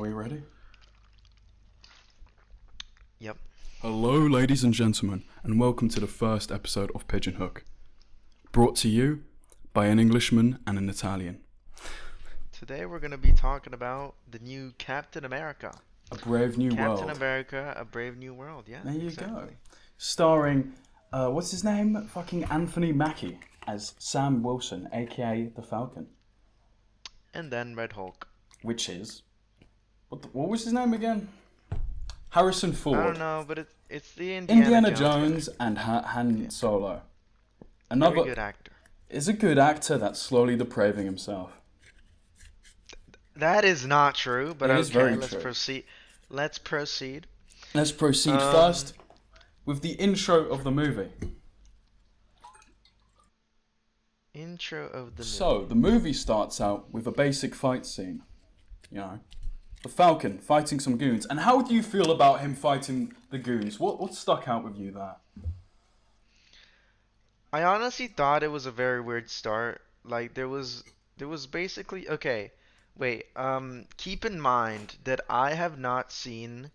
Are we ready? Yep. Hello, ladies and gentlemen, and welcome to the first episode of Pigeon Hook, brought to you by an Englishman and an Italian. Today we're going to be talking about the new Captain America. A Brave New Captain World. America, A Brave New World. Yeah, There you exactly. go. Starring, what's his name? Fucking Anthony Mackie as Sam Wilson, aka the Falcon. And then Red Hulk. Which is... What was his name again? Harrison Ford. I don't know, but it's the Indiana Jones and Han Solo. Another very good actor. Is a good actor that's slowly depraving himself. That is not true, but It okay, is very let's true. proceed. Let's proceed. Let's proceed first with the intro of the movie. Intro of the movie. So, the movie starts out with a basic fight scene. You know, the Falcon fighting some goons. And how do you feel about him fighting the goons? What stuck out with you there? I honestly thought it was a very weird start. Like there was basically okay. Wait, keep in mind that I have not seen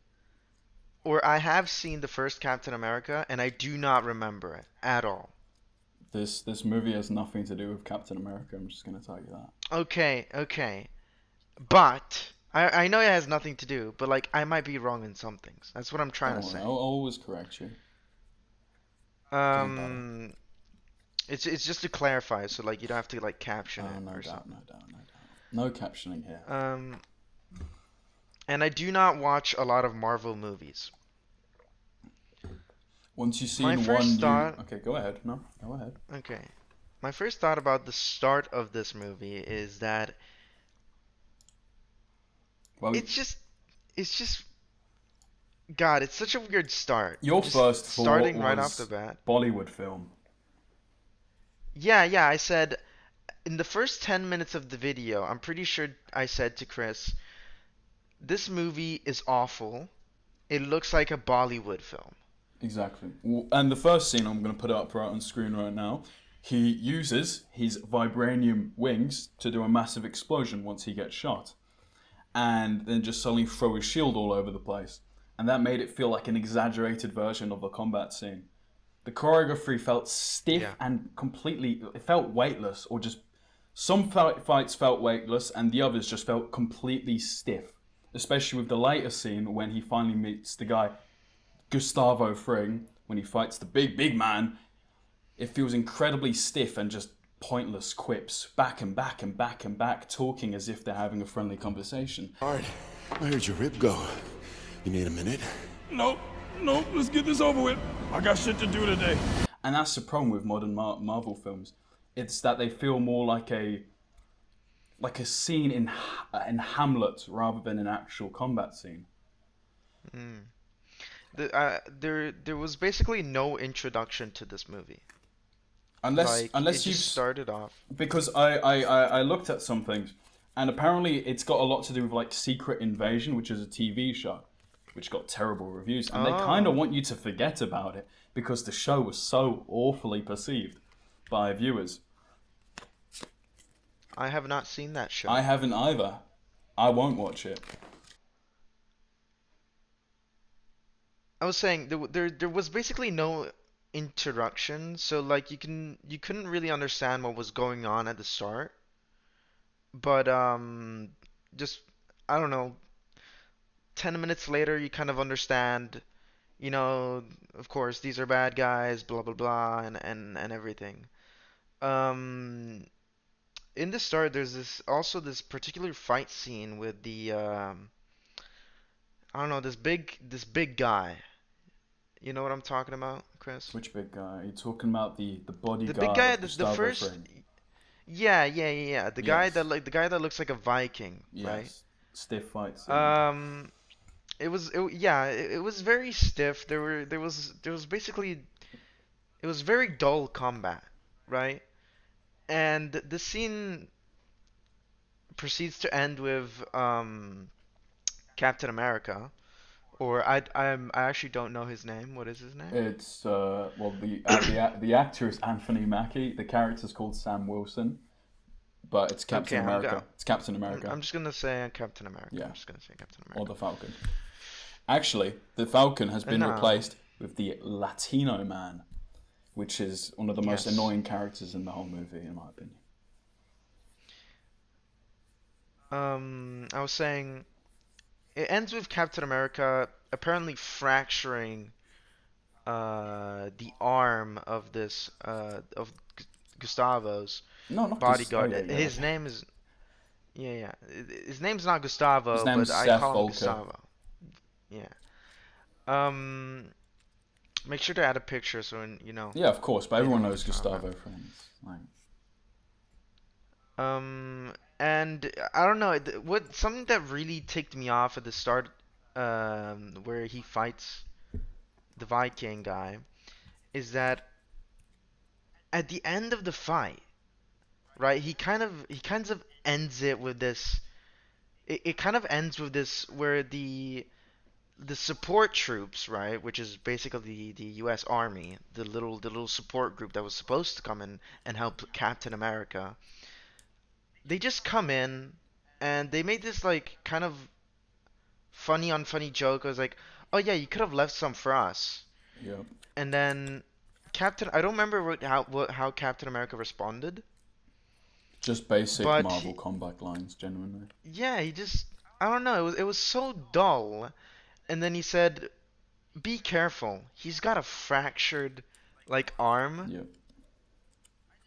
or I have seen the first Captain America and I do not remember it at all. This movie has nothing to do with Captain America, I'm just going to tell you that. Okay. But I know it has nothing to do, but like I might be wrong in some things. That's what I'm trying Don't to worry, say. I'll always correct you. Doesn't matter. It's just to clarify, so like you don't have to like caption Oh, it no or doubt, something. no doubt, no doubt. No captioning here. And I do not watch a lot of Marvel movies. Once you've My seen first one, thought. Okay, go ahead. No, go ahead. Okay. My first thought about the start of this movie is that Well, it's just God, it's such a weird start. your Just first thought starting right off the was bat. Bollywood film. Yeah, I said in the first 10 minutes of the video, I'm pretty sure I said to Chris, this movie is awful. It looks like a Bollywood film. Exactly. And the first scene, I'm going to put it up right on screen right now. He uses his vibranium wings to do a massive explosion once he gets shot. And then just suddenly throw his shield all over the place. And that made it feel like an exaggerated version of the combat scene. The choreography felt stiff and completely, it felt weightless, or just some fights felt weightless and the others just felt completely stiff. Especially with the later scene when he finally meets the guy, Gustavo Fring, when he fights the big man. It feels incredibly stiff and just pointless quips, back and back and back and back, talking as if they're having a friendly conversation. Alright, I heard your rib go. You need a minute? Nope, let's get this over with. I got shit to do today. And that's the problem with modern Marvel films. It's that they feel more like a scene in Hamlet rather than an actual combat scene. There was basically no introduction to this movie. Unless It you've just started off. Because I looked at some things, and apparently it's got a lot to do with like Secret Invasion, which is a TV show, which got terrible reviews, and they kind of want you to forget about it because the show was so awfully perceived by viewers. I have not seen that show. I haven't either. I won't watch it. I was saying there was basically no introduction, so like you couldn't really understand what was going on at the start. But just I don't know, 10 minutes later you kind of understand, of course these are bad guys, blah blah blah and everything. Um in the start there's this particular fight scene with the I don't know, this big guy. You know what I'm talking about, Chris? Which big guy? Are you talking about the The big bodyguard guy, of the Gustavo first. Fring? Yeah. The guy Yes. that looks like a Viking, right? Yes. Stiff fight scene. Um, it was very stiff. There was basically it was very dull combat, right? And the scene proceeds to end with Captain America, or I actually don't know his name. What is his name? It's the actor is Anthony Mackie. The character's called Sam Wilson. but it's Captain Okay, America. It's Captain America. I'm just gonna say Captain America. Yeah. I'm just gonna say Captain Or America. the Falcon. Actually, the Falcon has been No. replaced with the Latino man, which is one of the most Yes. annoying characters in the whole movie, in my opinion. I was saying it ends with Captain America apparently fracturing the arm of this of Gustavo's No, not bodyguard. Gustavo. Yeah, His yeah. name is yeah. His name's not His Gustavo, name's but I Seth call him Volker. Gustavo. Yeah. Um, Make sure to add a picture so Yeah, of course, but they everyone know knows what we're talking Gustavo friends. Like, And I don't know what something that really ticked me off at the start, where he fights the Viking guy, is that at the end of the fight, right? He kind of ends it with this. It kind of ends with this where the support troops, right, which is basically the U.S. Army, the little support group that was supposed to come in and help Captain America. They just come in and they made this like kind of funny on funny joke. I was like, oh yeah, you could have left some for us. yeah. And then I don't remember how Captain America responded, Just basic but Marvel combat lines, genuinely. yeah, he just I don't know. It was so dull. And then he said, "Be careful. He's got a fractured like arm." Yeah.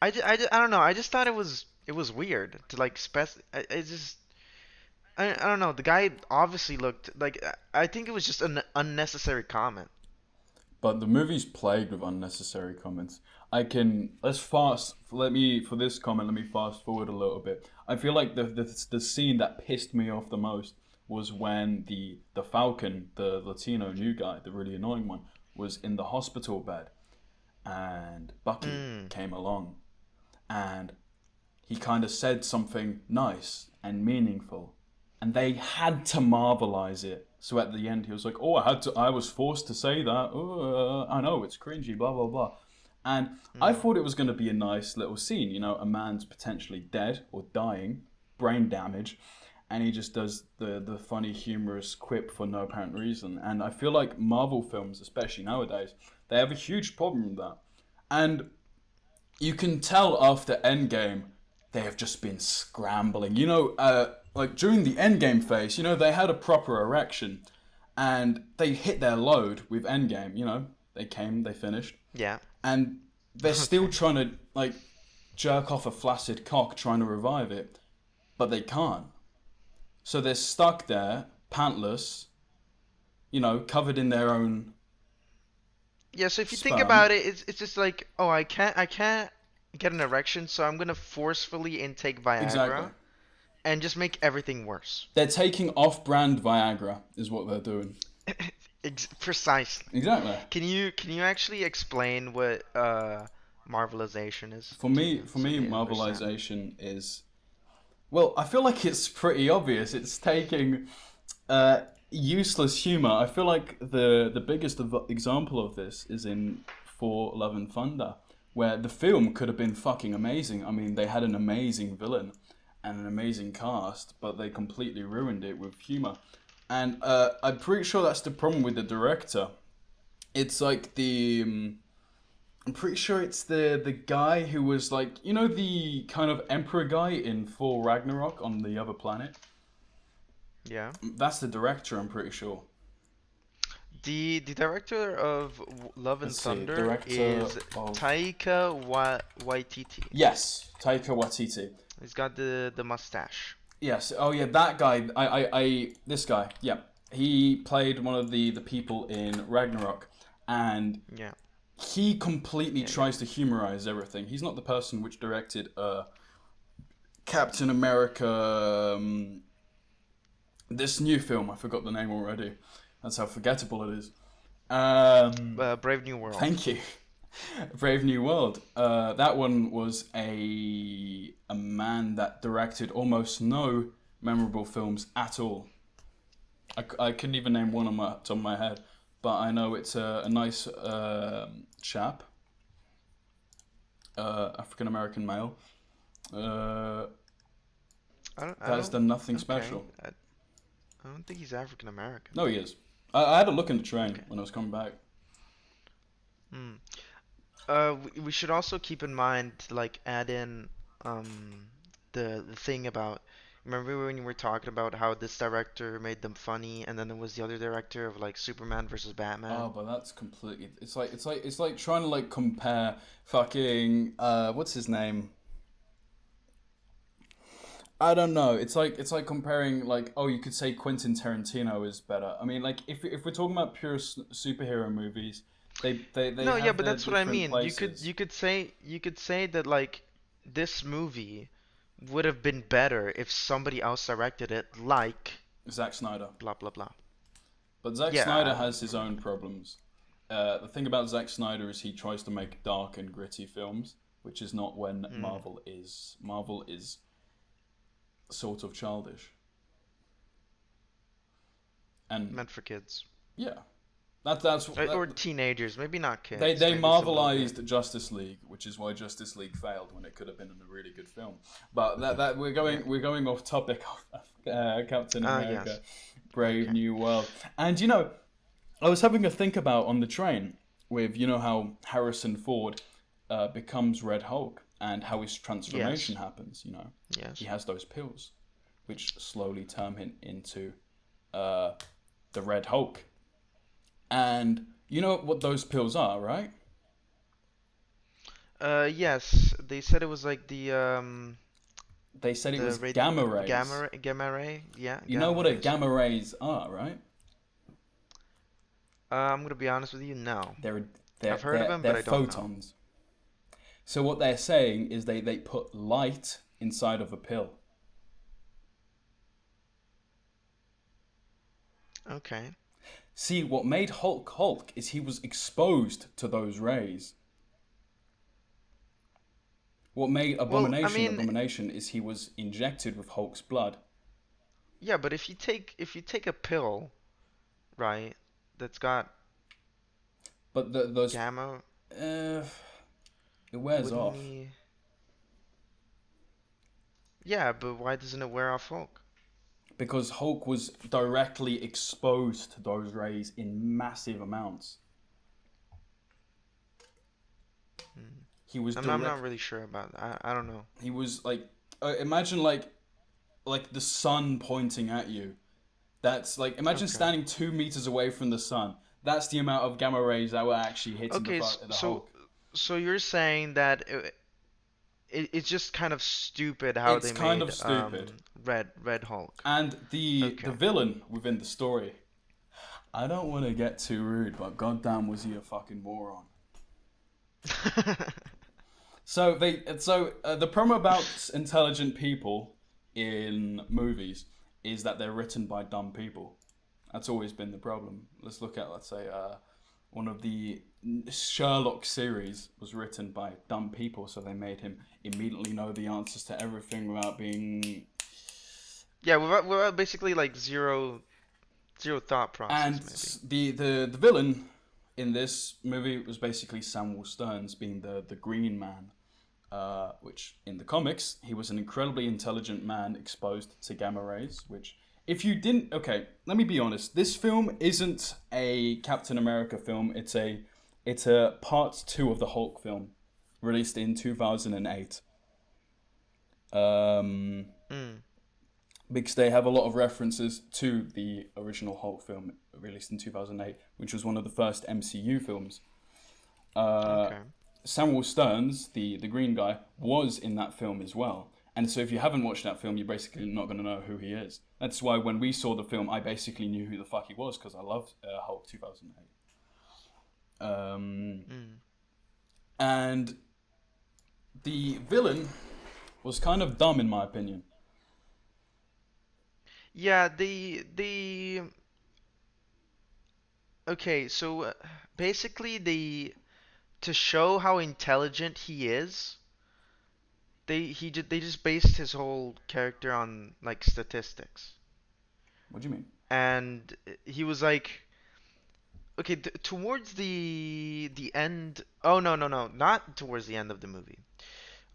I don't know. I just thought it was weird to like I just I don't know. The guy obviously looked like I think it was just an unnecessary comment. But the movie's plagued with unnecessary comments. For this comment, let me fast forward a little bit. I feel like the scene that pissed me off the most was when the Falcon, the Latino new guy, the really annoying one, was in the hospital bed, and Bucky came along, and he kind of said something nice and meaningful, and they had to marvelize it. So at the end, he was like, "Oh, I was forced to say that. Oh, I know it's cringy, blah blah blah." And I thought it was going to be a nice little scene. You know, a man's potentially dead or dying, brain damage, and he just does the funny, humorous quip for no apparent reason. And I feel like Marvel films, especially nowadays, they have a huge problem with that. And you can tell after Endgame, they have just been scrambling. You know, like during the Endgame phase, you know, they had a proper erection, and they hit their load with Endgame. You know, they came, they finished, Yeah. and they're still trying to like jerk off a flaccid cock, trying to revive it, but they can't. So they're stuck there, pantless, you know, covered in their own Yeah, so if you think sperm. about it, it's just like, oh, I can't get an erection, so I'm gonna forcefully intake Exactly. Viagra and just make everything worse. They're taking off-brand Viagra, is what they're doing. Precisely. Exactly. Can you actually explain what Marvelization is For to me, so they understand? Marvelization is, well, I feel like it's pretty obvious. It's taking useless humor. I feel like the biggest example of this is in For Love and Thunder, where the film could have been fucking amazing. I mean, they had an amazing villain and an amazing cast, but they completely ruined it with humor. And I'm pretty sure that's the problem with the director. It's like I'm pretty sure it's the guy who was like, you know, the kind of emperor guy in Thor Ragnarok on the other planet. Yeah. That's the director, I'm pretty sure. The director of Love and Let's see, Thunder director is of Taika Waititi. yes, Taika Waititi. He's got the mustache. Yes. Oh yeah, that guy. This guy. Yeah, he played one of the people in Ragnarok, and Yeah. he completely tries to humorize everything. He's not the person which directed Captain America. This new film, I forgot the name already. That's how forgettable it is. Brave New World. Thank you. Brave New World. That one was a man that directed almost no memorable films at all. I couldn't even name one on my top of my head, but I know it's a nice chap, African American male. I That's don't. done nothing Okay. special. I don't think he's African American. No, he is. I had a look in the train Okay. when I was coming back. Hmm. We should also keep in mind to like add in um the thing about remember when you were talking about how this director made them funny and then there was the other director of like Superman versus Oh, Batman. but that's completely. It's like trying to like compare fucking what's his name? I don't know. It's like comparing like, oh, you could say Quentin Tarantino is better. I mean, like if we're talking about pure superhero movies, they No, yeah, have but their that's what I different mean. places. You could say that like this movie would have been better if somebody else directed it like Zack Snyder, blah blah blah. but Zack Snyder Yeah, has his own problems. The thing about Zack Snyder is he tries to make dark and gritty films, which is not when mm, Marvel is. Marvel is sort of childish, and meant for kids. yeah, that's Or teenagers, maybe not they kids, they maybe it's a little bit. marvelized Justice League, which is why Justice League failed when it could have been a really good film. But that Yeah. we're going off topic of Captain America, Yes. Brave Okay. New World, and you know I was having a think about on the train with you know how Harrison Ford becomes Red Hulk and how his transformation Yes. happens. You know he Yes. has those pills which slowly turn him into uh, the Red Hulk. And you know what those pills are, right? Yes. They said it was like They said it the was radio gamma rays. gamma ray. Yeah, You know gamma what a rays. gamma rays are, right? I'm gonna be honest with you, no. They're I've heard of them, but they're I don't know. photons. So what they're saying is they put light inside of a pill. Okay. See, what made Hulk Hulk is he was exposed to those rays. What made Well, I Abomination mean, Abomination is he was injected with Hulk's blood. yeah, but if you take a pill, right, that's got But those gamma, uh, it wears wouldn't off. he? Yeah, but why doesn't it wear off Hulk? Because Hulk was directly exposed to those rays in massive amounts. Hmm. He was I'm not direct. really sure about that. I don't know. He was like, imagine like the sun pointing at you. That's like imagine Okay. standing 2 meters away from the sun. That's the amount of gamma rays that were actually hitting Okay, the Hulk. so you're saying that it's just kind of stupid how It's they kind made of stupid. Red Hulk. And the Okay. villain within the story. I don't want to get too rude, but goddamn was he a fucking moron. So the promo about intelligent people in movies is that they're written by dumb people. That's always been the problem. Let's say one of the Sherlock series was written by dumb people, so they made him immediately know the answers to everything without being. Yeah, without basically like zero thought And process maybe. the villain in this movie was basically Samuel Stearns being the Green Man, which in the comics he was an incredibly intelligent man exposed to gamma rays. Which, if you didn't, okay, let me be honest. This film isn't a Captain America film. It's a part two of the Hulk film, released in 2008. Um, Mm. because they have a lot of references to the original Hulk film released in 2008, which was one of the first MCU films. Uh, Okay. Samuel Stearns, the green guy, was in that film as well. And so if you haven't watched that film, you're basically not going to know who he is. That's why when we saw the film, I basically knew who the fuck he was because I loved Hulk 2008. Mm. And the villain was kind of dumb in my opinion. Yeah, the okay, so basically the to show how intelligent he is, they just based his whole character on like statistics. What do you mean? And he was like okay, towards the end. Oh no, not towards the end of the movie.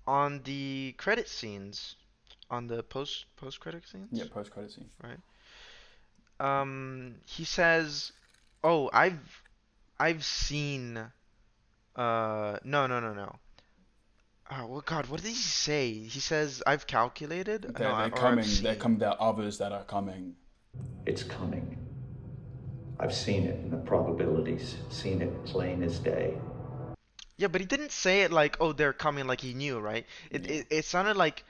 On the credit scenes, on the post credit Yeah, scenes, post credit scene. right? He says, "Oh, I've seen no, no, no, no. Oh, well, God, what did he say? He says, I've calculated? No, They're or I've coming. They're seen. coming. There are others that are coming. It's coming. I've seen it in the probabilities, seen it plain as day. Yeah, but he didn't say it like, oh, they're coming, like he knew, right? It, Yeah. it, it sounded like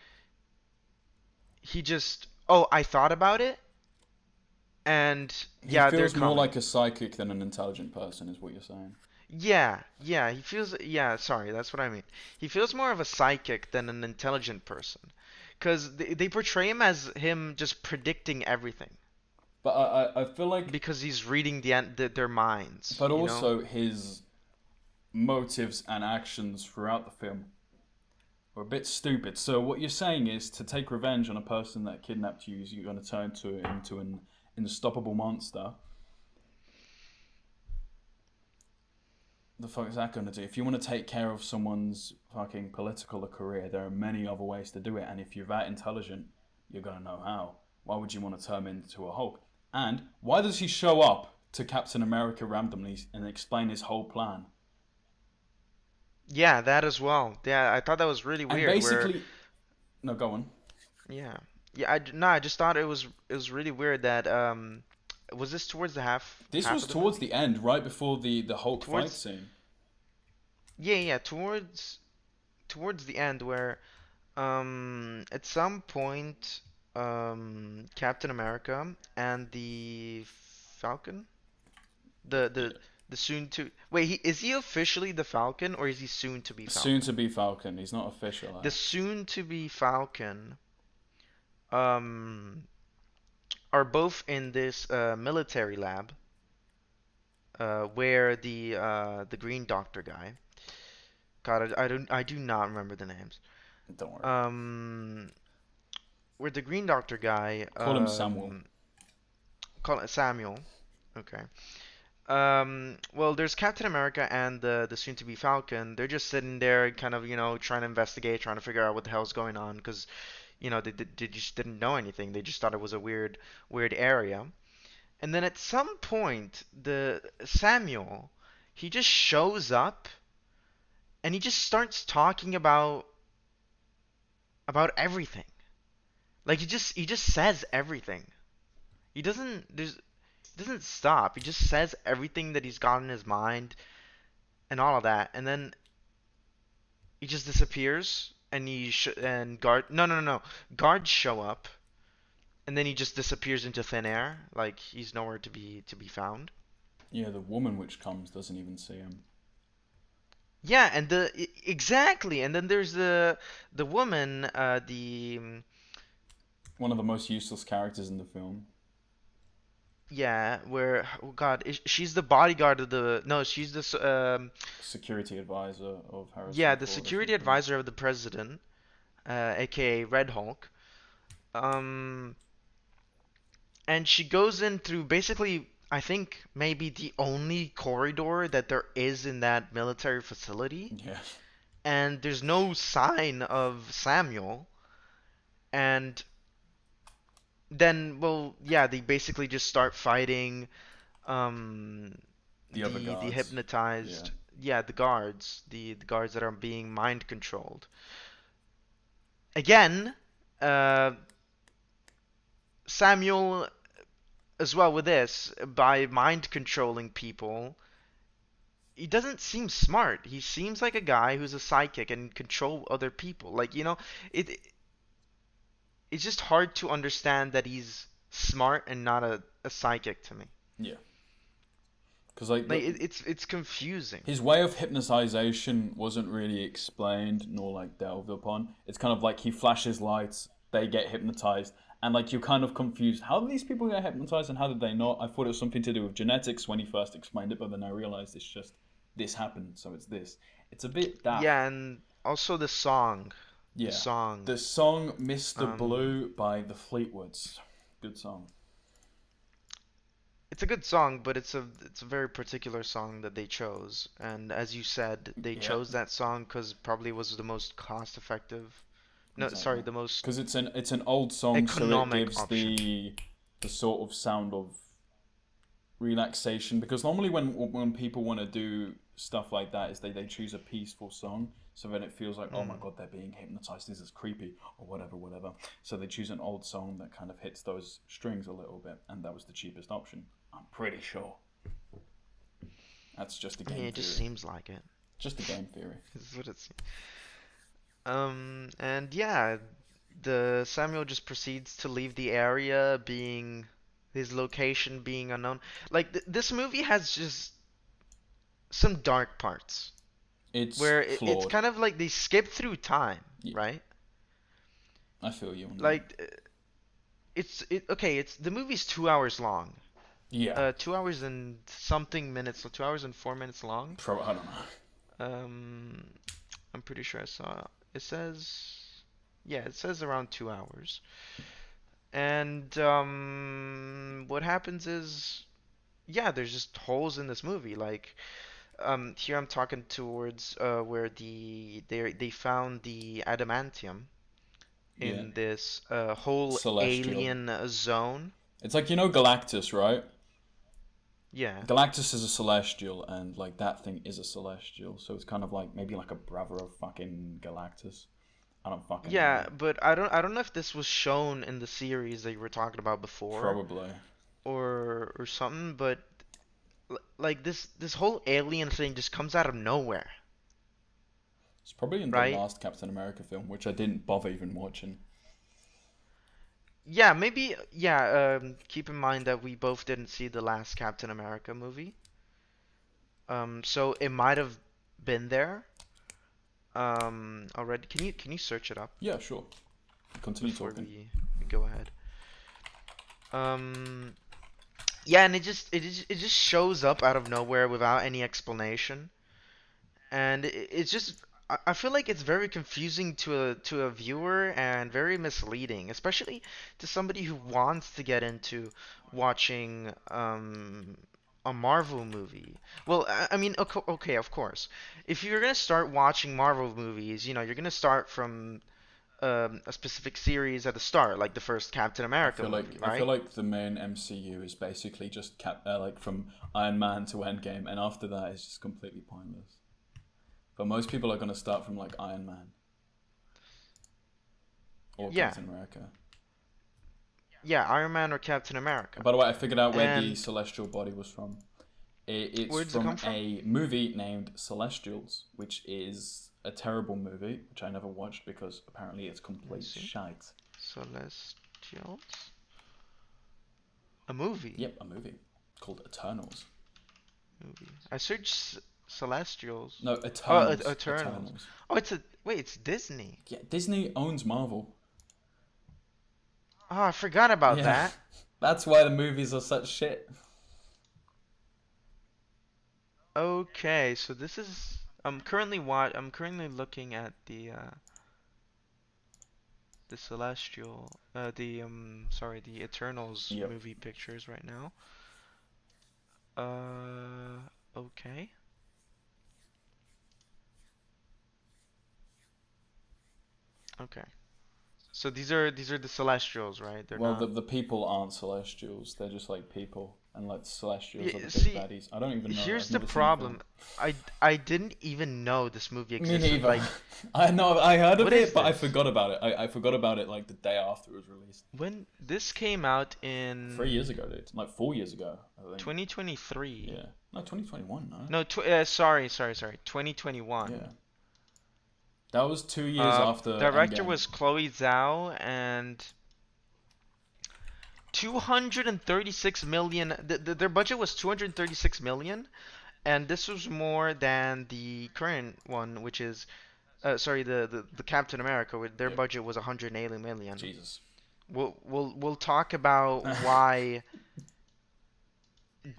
he just, oh, I thought about it, and He yeah, they're feels more coming. like a psychic than an intelligent person, is what you're saying. Yeah, he feels, yeah, sorry, that's what I mean. He feels more of a psychic than an intelligent person. Because they portray him as him just predicting everything. But I feel like, Because he's reading their minds, but you know? also his motives and actions throughout the film were a bit stupid. So what you're saying is to take revenge on a person that kidnapped you, you're going to turn into an unstoppable monster. The fuck is that going to do? If you want to take care of someone's fucking political career, there are many other ways to do it. And if you're that intelligent, you're going to know how. Why would you want to turn into a Hulk? And why does he show up to Captain America randomly and explain his whole plan? Yeah, that as well. Yeah, I thought that was really And weird. Where, basically, no, go on. yeah, yeah. No, I just thought it was really weird that was this towards the This half was of the towards film? the end, right before the Hulk fight Towards scene. yeah, towards the end where at some point Captain America and the Falcon, the Yeah. the the soon to wait, is he officially the Falcon or is he soon to be Soon Falcon? to be Falcon. He's not official. The soon to be Falcon um are both in this military lab where the Green Doctor guy. God, I do not remember the names. Don't worry. Um, where the Green Doctor guy Call him Samuel. call it Samuel. Okay. Well, there's Captain America and the soon-to-be Falcon. They're just sitting there, kind of, trying to investigate, trying to figure out what the hell's going on, because, they just didn't know anything. They just thought it was a weird area. And then at some point, the Samuel, he just shows up and he just starts talking about everything. Like he just says everything. He doesn't stop. He just says everything that he's got in his mind and all of that, and then he just disappears. And guard no guards show up, and then he just disappears into thin air, like he's nowhere to be found. Yeah, the woman which comes doesn't even see him. Yeah, and exactly, and then there's the woman, the One of the most useless characters in the film. yeah, where oh God, she's the bodyguard of the no, she's the Security advisor of yeah, Harrison the Ford or security something. advisor of the president, aka Red Hulk. Um, and she goes in through basically, I think maybe the only corridor that there is in that military facility, Yeah. and there's no sign of Samuel. And then, well, yeah, they basically just start fighting um, The other the guards. Yeah. hypnotized, yeah, the guards that are being mind controlled. Again, uh, Samuel as well with this by mind controlling people. He doesn't seem smart. He seems like a guy who's a psychic and control other people. Like, it it's just hard to understand that he's smart and not a psychic to me. Yeah. Because like Like it's confusing. his way of hypnotization wasn't really explained nor like delved upon. It's kind of like he flashes lights, they get hypnotized, and like you're kind of confused. How did these people get hypnotized and how did they not? I thought it was something to do with genetics when he first explained it, but then I realized it's just this happened, so it's this. It's a bit daft. Yeah, and also the song. The Yeah. song. The song Mr. Um, Blue by the Fleetwoods. Good song. it's a good song, but it's a very particular song that they chose. And as you said, they Yeah. chose that song because probably it was the most cost effective No, sorry, Exactly. the most Because it's an old song, so it economic gives option. the sort of sound of relaxation. Because normally when people want to do stuff like that, is they choose a peaceful song, so then it feels like, oh my Mm. god, they're being hypnotized. This is creepy or whatever. So they choose an old song that kind of hits those strings a little bit, and that was the cheapest option. I'm pretty sure. That's just a I mean, game it just theory. seems like it. Just a game theory. This is what it seems. And yeah, the Samuel just proceeds to leave the area, being his location being unknown. Like this movie has just some dark parts It's where it's flawed. kind of like they skip through time, Yeah, right? I feel you on that. Like okay. It's the movie's 2 hours long. Yeah, 2 hours and something minutes, so 2 hours and 4 minutes long. I don't know. Um, I'm pretty sure I saw. It says, yeah, it says around 2 hours. And what happens is, yeah, there's just holes in this movie. Like, here I'm talking towards where they found the adamantium Yeah, in this whole celestial. alien zone. It's like, Galactus, right? Yeah. Galactus is a celestial, and like that thing is a celestial, so it's kind of like maybe like a brother of fucking Galactus. I don't fucking know. Yeah, but I don't know if this was shown in the series that you were talking about before Probably. or something, but like this whole alien thing just comes out of nowhere, It's probably in the right? last Captain America film, which I didn't bother even watching. Yeah, maybe yeah, keep in mind that we both didn't see the last Captain America movie. So it might have been there already. Can you search it up Yeah, sure. Continue before talking. we go ahead? Um yeah, and it just shows up out of nowhere without any explanation. And it's just I feel like it's very confusing to a viewer and very misleading, especially to somebody who wants to get into watching a Marvel movie. Well, I mean, okay, of course. If you're gonna start watching Marvel movies, you're gonna start from a specific series at the start, like the first Captain America movie, I feel right? like the main MCU is basically just like from Iron Man to Endgame, and after that it's just completely pointless. But most people are gonna start from like Iron Man or Yeah, Captain America. yeah, Iron Man or Captain America. By the way, I figured out where the And celestial body was from. It's where does it from come from? a movie named Celestials, which is a terrible movie, which I never watched because apparently it's Let me complete see. shite. Celestials? A movie. Yep, a movie called Eternals. Movie. I searched Celestials. No, Oh, Eternals. Eternals. Eternals. Oh, it's Disney. Yeah, Disney owns Marvel. Oh, I forgot about Yeah, that. that's why the movies are such shit. Okay, so this is I'm currently looking at the Celestial the Eternals Yep. movie pictures right now. Okay. Okay. So these are the Celestials, right? They're Well, not. the people aren't celestials. They're just like people, and like celestials are the Yeah, big see, baddies. I don't even know. here's I've the never seen the film. problem. I didn't even know this movie Me existed. neither. Like, I know. I heard of what is it, but I this? forgot about it. I forgot about it like the day after it was released. When this came out 3 years in ago, dude. Like 4 years ago, I think. 2023. Yeah. No, 2021. No. No, sorry, 2021. Yeah. That was 2 years after Director Endgame. was Chloe Zhao and 236 million. Their budget was 236 million, and this was more than the current one, which is sorry, the Captain America, with their Yep. budget was 180 million. Jesus. We'll talk about why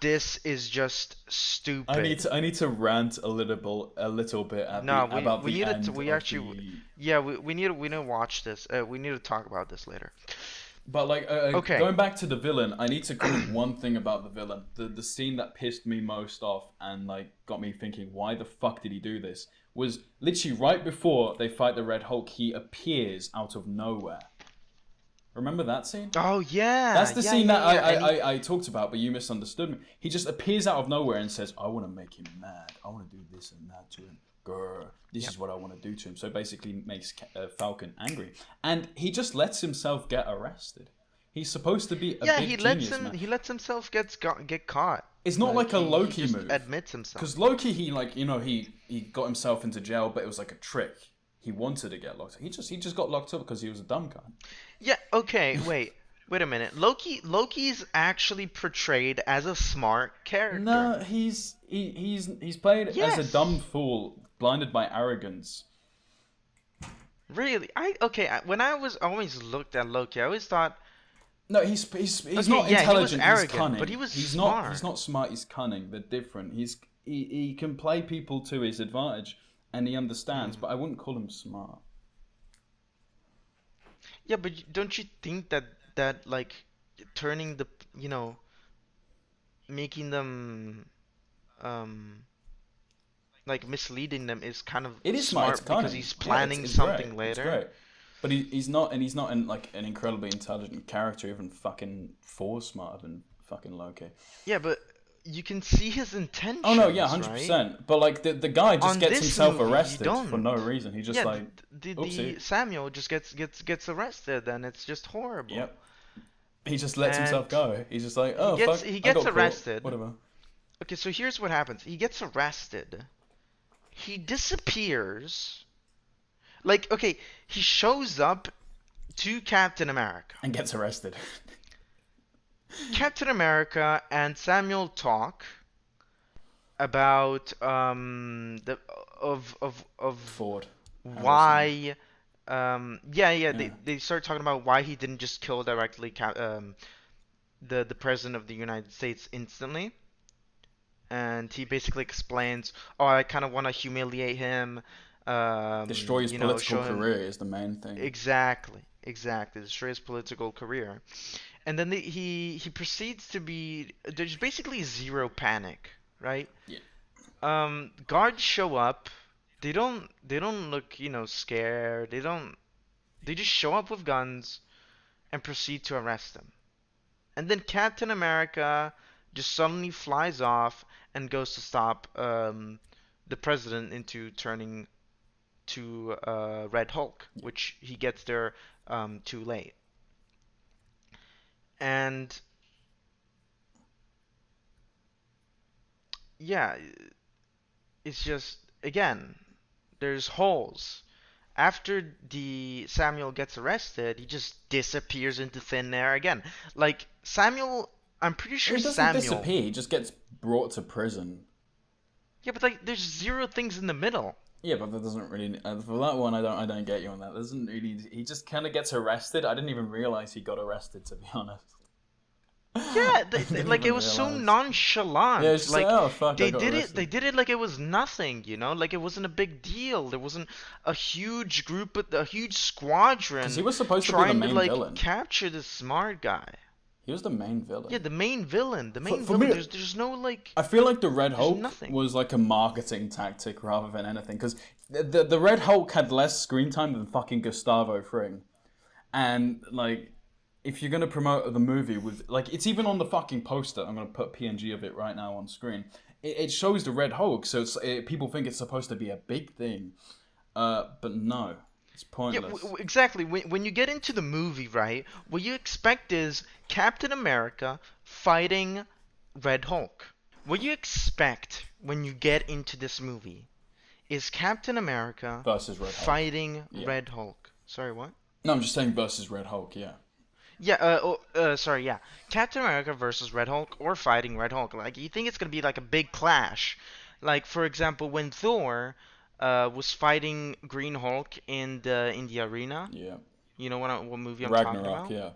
this is just stupid. I need to rant a little bit at No, about we the need end to we of actually the. yeah we need to watch this. We need to talk about this later. But like Okay. going back to the villain, I need to comment one thing about the villain. The scene that pissed me most off and like got me thinking, why the fuck did he do this? was literally right before they fight the Red Hulk, he appears out of nowhere. Remember that scene? Oh yeah, That's the yeah, scene yeah, that yeah. And I talked about, but you misunderstood me. He just appears out of nowhere and says, I want to make him mad. I want to do this and that to him. Grr. This is what I want to do to him. So basically makes Falcon angry. And he just lets himself get arrested. He's supposed to be a big genius, man. he lets himself get caught. It's not like a Loki he just move. Admits himself. Because Loki, he got himself into jail, but it was like a trick. He wanted to get locked up. He just got locked up because he was a dumb guy. Yeah. Okay. Wait a minute. Loki's actually portrayed as a smart character. No, he's played as Yes. a dumb fool, blinded by arrogance. Really? When I was always looked at Loki, I always thought. No, he's not yeah, he was intelligent. arrogant, he's cunning. but he was he's smart. He's not smart. He's cunning. They're different. He can play people to his advantage, and he understands. But I wouldn't call him smart. Yeah, but don't you think that like turning the making them like misleading them is kind of It is smart. It's because cunning. he's planning it's something great. later. It's great. But he's not like an incredibly intelligent character. Even fucking Thor's smarter than fucking Loki. Yeah, but you can see his intentions. Oh no, yeah, 100%. Right? But like the guy just On gets this himself movie, you arrested don't. for no reason. He just Yeah, like the oopsie. Samuel just gets arrested, and it's just horrible. Yep. He just lets And himself go. He's just like, oh he gets- fuck. he I gets got caught. arrested. Whatever. Okay, so here's what happens. He gets arrested. He disappears. Like, okay, he shows up to Captain America. And gets arrested. Captain America and Samuel talk about the of Ford. why they start talking about why he didn't just kill directly the president of the United States instantly. And he basically explains, oh, I kind of want to humiliate him. Destroy his political show him- career is the main thing. Exactly. Destroy his political career. And then he proceeds to be, there's basically zero panic, right? Yeah. Guards show up. They don't look, scared. They just show up with guns and proceed to arrest him. And then Captain America just suddenly flies off and goes to stop the president into turning to Red Hulk, which he gets there too late. And yeah, it's just, again, there's holes. After the Samuel gets arrested, he just disappears into thin air again. Like Samuel, I'm pretty sure He doesn't Samuel. disappear. He just gets brought to prison. Yeah, but like, there's zero things in the middle. Yeah, but that doesn't really. For that one, I don't get you on that. Doesn't really. He just kind of gets arrested. I didn't even realize he got arrested, to be honest. Yeah, didn't like it even was so realize. nonchalant. Yeah, it's just like like, oh, fuck, I they got did it. arrested. They did it like it was nothing. Like it wasn't a big deal. There wasn't a huge group, a huge squadron. 'Cause he was supposed to be the trying main to like villain. capture this smart guy. He was the main villain. Yeah, the main villain. The main for villain. me- There's no like. I feel like the Red Hulk nothing. was like a marketing tactic rather than anything, because the Red Hulk had less screen time than fucking Gustavo Fring, and like, if you're gonna promote the movie with like, it's even on the fucking poster. I'm gonna put PNG of it right now on screen. It shows the Red Hulk, so people think it's supposed to be a big thing, but no, it's Yeah, pointless. exactly. When you get into the movie, right, what you expect is Captain America fighting Red Hulk. What you expect when you get into this movie is Captain America Versus Red Hulk. fighting Yeah. Red Hulk. Sorry, what? No, I'm just saying versus Red Hulk. Yeah. Yeah, sorry, yeah. Captain America versus Red Hulk or fighting Red Hulk. Like, you think it's gonna be like a big clash. Like, for example, when Thor was fighting Green Hulk in the arena. Yeah. You know what movie I'm talking Ragnarok. about? Yeah.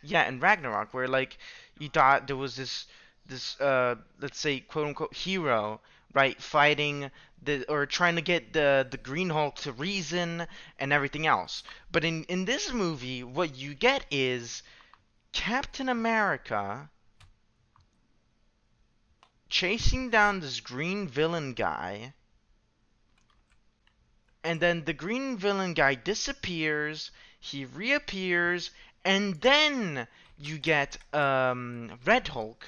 Yeah, in Ragnarok, where like you thought there was this let's say quote unquote hero, right, fighting or trying to get the Green Hulk to reason and everything else. But in this movie, what you get is Captain America chasing down this green villain guy and then the green villain guy disappears, he reappears, and then you get Red Hulk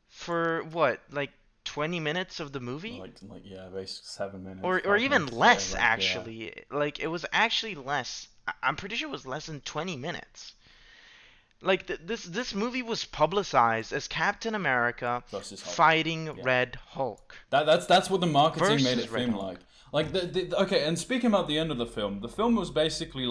for what, like 20 minutes of the movie? Like yeah, basically 7 minutes, Or 5 minutes. even Yeah, less like, yeah. actually. Like it was actually less. I'm pretty sure it was less than 20 minutes. Like this movie was publicized as Captain America Versus Hulk. fighting Yeah. Red Hulk That's what the marketing made versus it Red seem Hulk. like. Like okay, and speaking about the end of the film was basically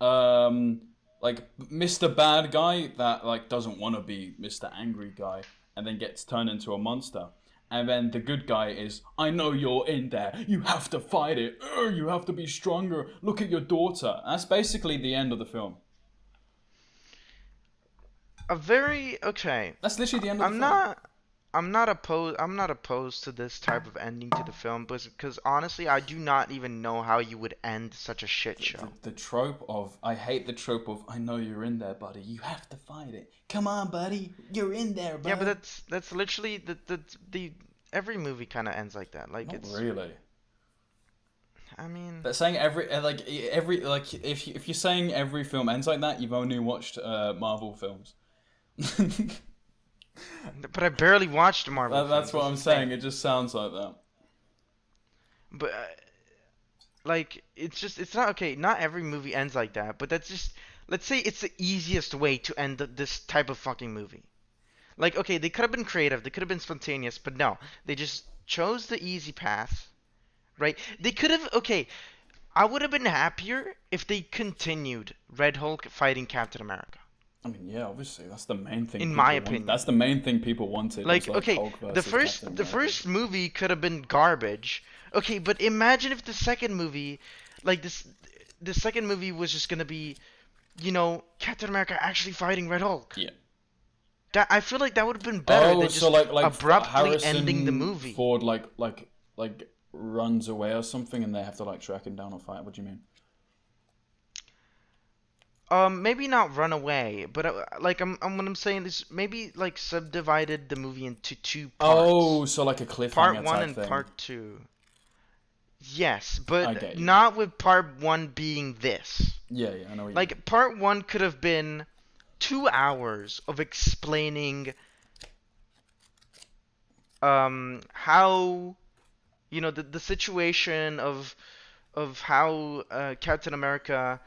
um, like Mr. Bad Guy that like doesn't want to be Mr. Angry Guy and then gets turned into a monster. And then the good guy is, I know you're in there. You have to fight it. You have to be stronger. Look at your daughter. That's basically the end of the film. Okay. That's literally the end of the I'm film. not I'm not opposed to this type of ending to the film, but because honestly, I do not even know how you would end such a shit show. The trope of, I hate the trope of, I know you're in there, buddy. You have to fight it. Come on, buddy. You're in there, buddy. Yeah, but that's literally the every movie kind of ends like that. Like Not it's really. I mean, But saying every like if you're saying every film ends like that, you've only watched Marvel films. but I barely watched Marvel That's films, what that's I'm the saying. thing. It just sounds like that. But like it's not okay. Not every movie ends like that, but that's just let's say it's the easiest way to end this type of fucking movie. Like okay, they could have been creative, they could have been spontaneous, but no, they just chose the easy path, right? They could have okay. I would have been happier if they continued Red Hulk fighting Captain America. I mean, yeah, obviously that's the main thing. In people my want. opinion. That's the main thing people wanted. Like, Was like okay, Hulk the versus first Captain the America. first movie could have been garbage. Okay, but imagine if the second movie, like the second movie was just gonna be, Captain America actually fighting Red Hulk. Yeah. That I feel like that would have been better than just abruptly Harrison ending the movie. Ford like runs away or something, and they have to like track him down or fight. What do you mean? Maybe not run away, but like what I'm saying is maybe like subdivided the movie into two parts. Oh, so like a cliffhanger Part one type and thing. part two. Yes, I get but you. not with part one being this. Yeah, I know what you mean. Like part one could have been 2 hours of explaining how the situation of how Captain America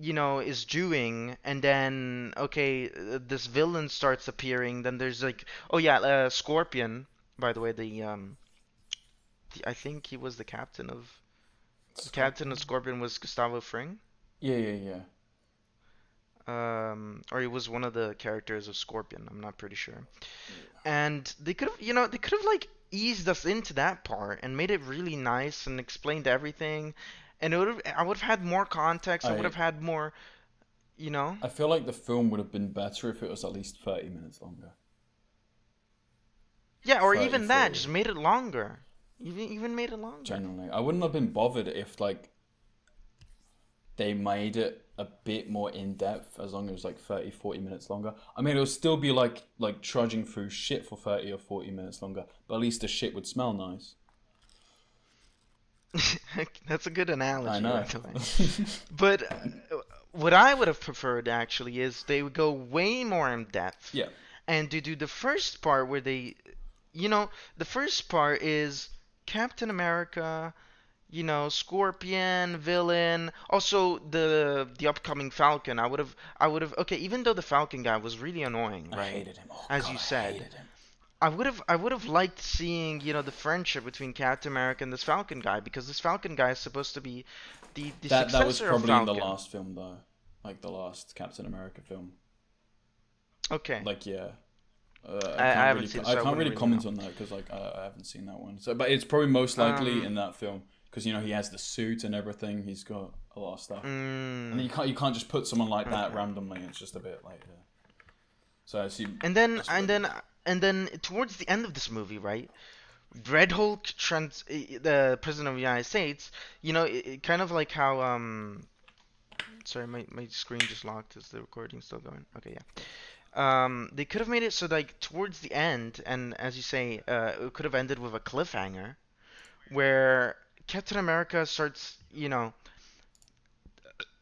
is doing, and then okay, this villain starts appearing. Then there's like, oh yeah, Scorpion. By the way, I think he was the captain of Scorpion was Gustavo Fring. Yeah. Or he was one of the characters of Scorpion. I'm not pretty sure. And they could have, like eased us into that part and made it really nice and explained everything. And I would have had more context. I would have had more, I feel like the film would have been better if it was at least 30 minutes longer. Yeah, or 30, even that, 40. just made it longer. Even made it longer. Genuinely, I wouldn't have been bothered if like they made it a bit more in depth, as long as it was like 30, 40 minutes longer. I mean, it would still be like trudging through shit for 30 or 40 minutes longer, but at least the shit would smell nice. That's a good analogy. I know. Actually. But what I would have preferred actually is they would go way more in depth. Yeah. And to do the first part where they, the first part is Captain America, Scorpion, villain, also the upcoming Falcon. I would have okay, even though the Falcon guy was really annoying, right? I hated him. Oh, As God, you I said. hated him. I would have liked seeing, the friendship between Captain America and this Falcon guy, because this Falcon guy is supposed to be the successor That was of probably in Falcon. the last film though, like the last Captain America film. Okay. Like yeah. I haven't seen it, so I I can't wouldn't really really comment know. on that because like I haven't seen that one. So, but it's probably most likely in that film because he has the suit and everything. He's got a lot of stuff, and you can't just put someone like that randomly. It's just a bit like. So I assume. And then towards the end of this movie, right? Red Hulk, the President of the United States, it kind of like how sorry, my screen just locked. Is the recording still going? Okay, yeah. They could have made it so like towards the end, and as you say, it could have ended with a cliffhanger, where Captain America starts,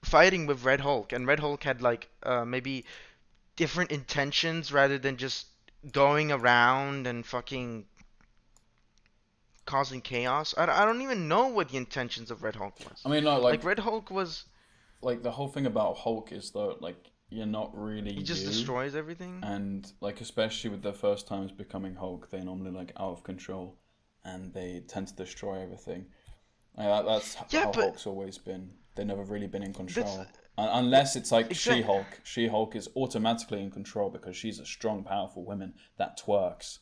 fighting with Red Hulk, and Red Hulk had like maybe different intentions rather than just going around and fucking causing chaos. I don't even know what the intentions of Red Hulk was. I mean, no, Like Red Hulk was like the whole thing about Hulk is that like you're not really he just you, destroys everything. and like especially with their first times becoming Hulk, they're normally like out of control, and they tend to destroy everything. That's Yeah, how but Hulk's always been. They've never really been in that's control. Unless it's like exact. She-Hulk. She-Hulk is automatically in control because she's a strong, powerful woman that twerks.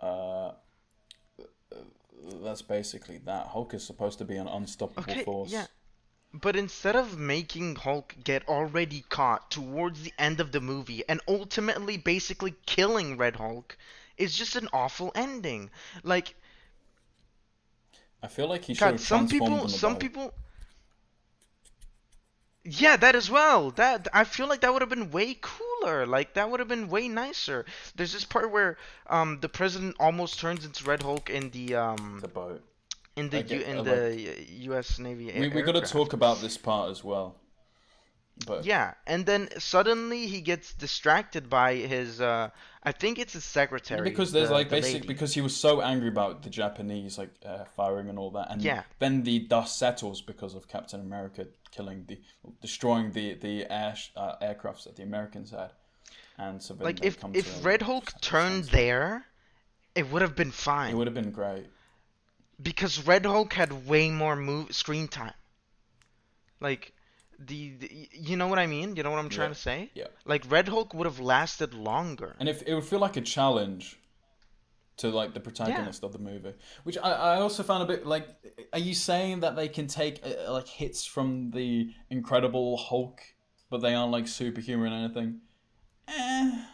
Uh, that's basically that. Hulk is supposed to be an unstoppable Okay, yeah. force. But instead of making Hulk get already caught towards the end of the movie and ultimately basically killing Red Hulk, is just an awful ending. Like, I feel like he should God, have transformed on the some boat. people, yeah, that as well. That I feel like that would have been way cooler. Like that would have been way nicer. There's this part where the president almost turns into Red Hulk The boat. in the I get U.S. Navy we got to talk aircraft. about this part as well. But Yeah, and then suddenly he gets distracted by his I think it's his secretary, because there's like the basic lady. because he was so angry about the Japanese like firing and all that, and Yeah. then the dust settles because of Captain America killing destroying the aircrafts that the Americans had, and so then Like they come to if Red Hulk a turned sense. there, it would have been It fine would have been great. because Red Hulk had way more screen time. Like you know what I mean? You know what I'm Yeah, trying to say? yeah. Like Red Hulk would have lasted longer. And if it would feel like a challenge to like the Yeah. protagonist of the movie, which I also found a bit like, are you saying that they can take like hits from the Incredible Hulk, but they aren't like superhuman or anything? Eh,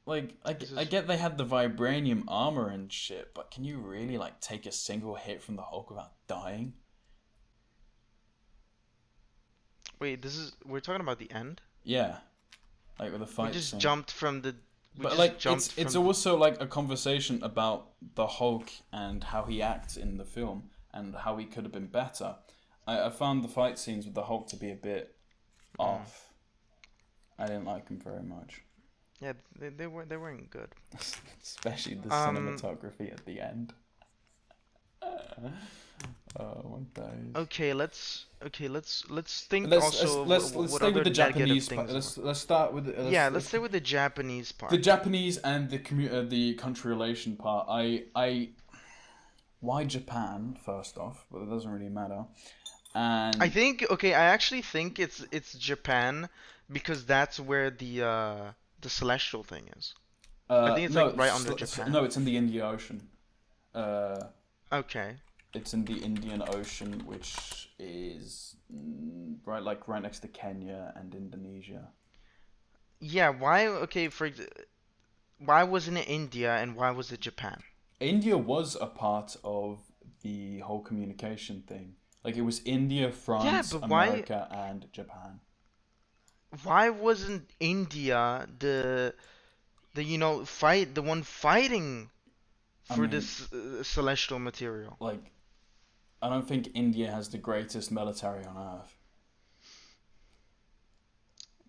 like This I is get they had the vibranium armor and shit, but can you really like take a single hit from the Hulk without dying? Wait, this is we're talking about the end? Yeah, like with the We fight just scene. jumped from the we But just like jumped it's from the also like a conversation about the Hulk and how he acts in the film and how he could have been better. I found the fight scenes with the Hulk to be a bit off. I didn't like him very much. Yeah, they weren't good. Especially the Um, cinematography at the end. Oh my days. let's think Let's let's also of let's let's what stay with other the negative Japanese part. things were. Let's start with Yeah, let's stay with the Japanese the part. Japanese and the country relation part. I why Japan first off, but it doesn't really matter. I And think okay, I actually think it's Japan because that's where the celestial thing is. I think it's like no, right under Japan. no, it's in the Indian Ocean. Uh, Okay. it's in the Indian Ocean, which is right next to Kenya and Indonesia. Yeah, why okay, why wasn't it India and why was it Japan? India was a part of the whole communication thing. Like it was India, Yeah, France, but America, and Japan. why wasn't India the fight the one fighting I for mean, this celestial material? like I don't think India has the greatest military on earth.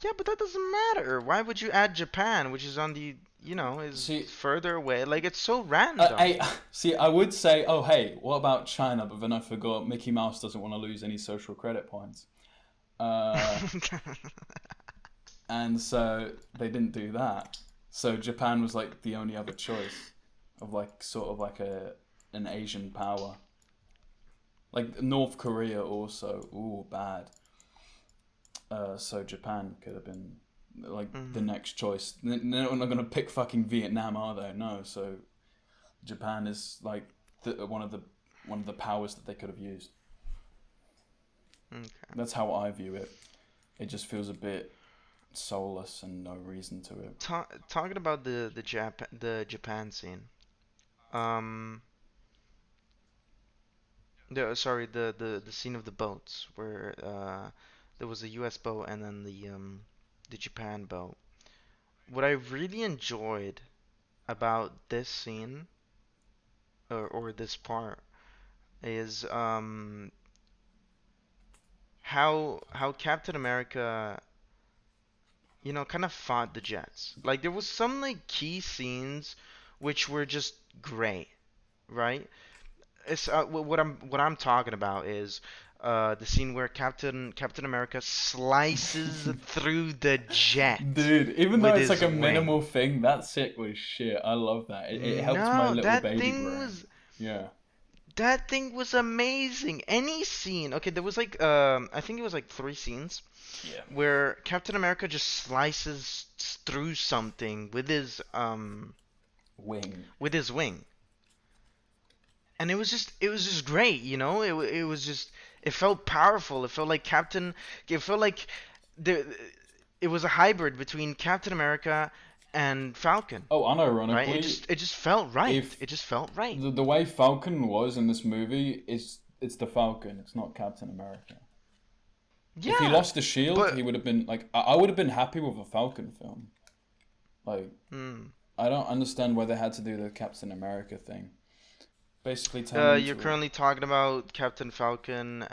Yeah, but that doesn't matter. Why would you add Japan, which is on the, is See, further away? Like it's so random. I see. I would say, oh hey, what about China? But then I forgot Mickey Mouse doesn't want to lose any social credit points, uh, and so they didn't do that. So Japan was like the only other choice of like sort of like an Asian power. Like North Korea also, ooh bad. So Japan could have been like the Mhm. next choice. They're not gonna pick fucking Vietnam, are they? No. So Japan is like one of the powers that they could have used. Okay. That's how I view it. It just feels a bit soulless and no reason to it. Talking about the Japan scene. Um, sorry, the scene of the boats where there was a U.S. boat and then the Japan boat. What I really enjoyed about this scene or this part is how Captain America, kind of fought the Jets. Like there was some like key scenes which were just great, right? It's what I'm talking about is the scene where Captain America slices through the jet Dude, even though with it's like his a wing. minimal thing, that shit was shit. I love that. It helped my No, little baby brain. Yeah. that thing was amazing. Any scene. Okay, there was like I think it was like three scenes Yeah. where Captain America just slices through something Wing. with his wing. And it was just great, it was just, it felt powerful. It felt like it felt like the it was a hybrid between Captain America and Falcon, Oh, right? It unironically, just it just felt right. if It just felt right. the way Falcon was in this movie is it's the Falcon. It's not Captain America. If he Yeah, lost the shield, but he would have been like I would have been happy with a Falcon film. Like hmm. I don't understand why they had to do the Captain America thing. Basically, turn him You're into a currently talking about Captain Falcon,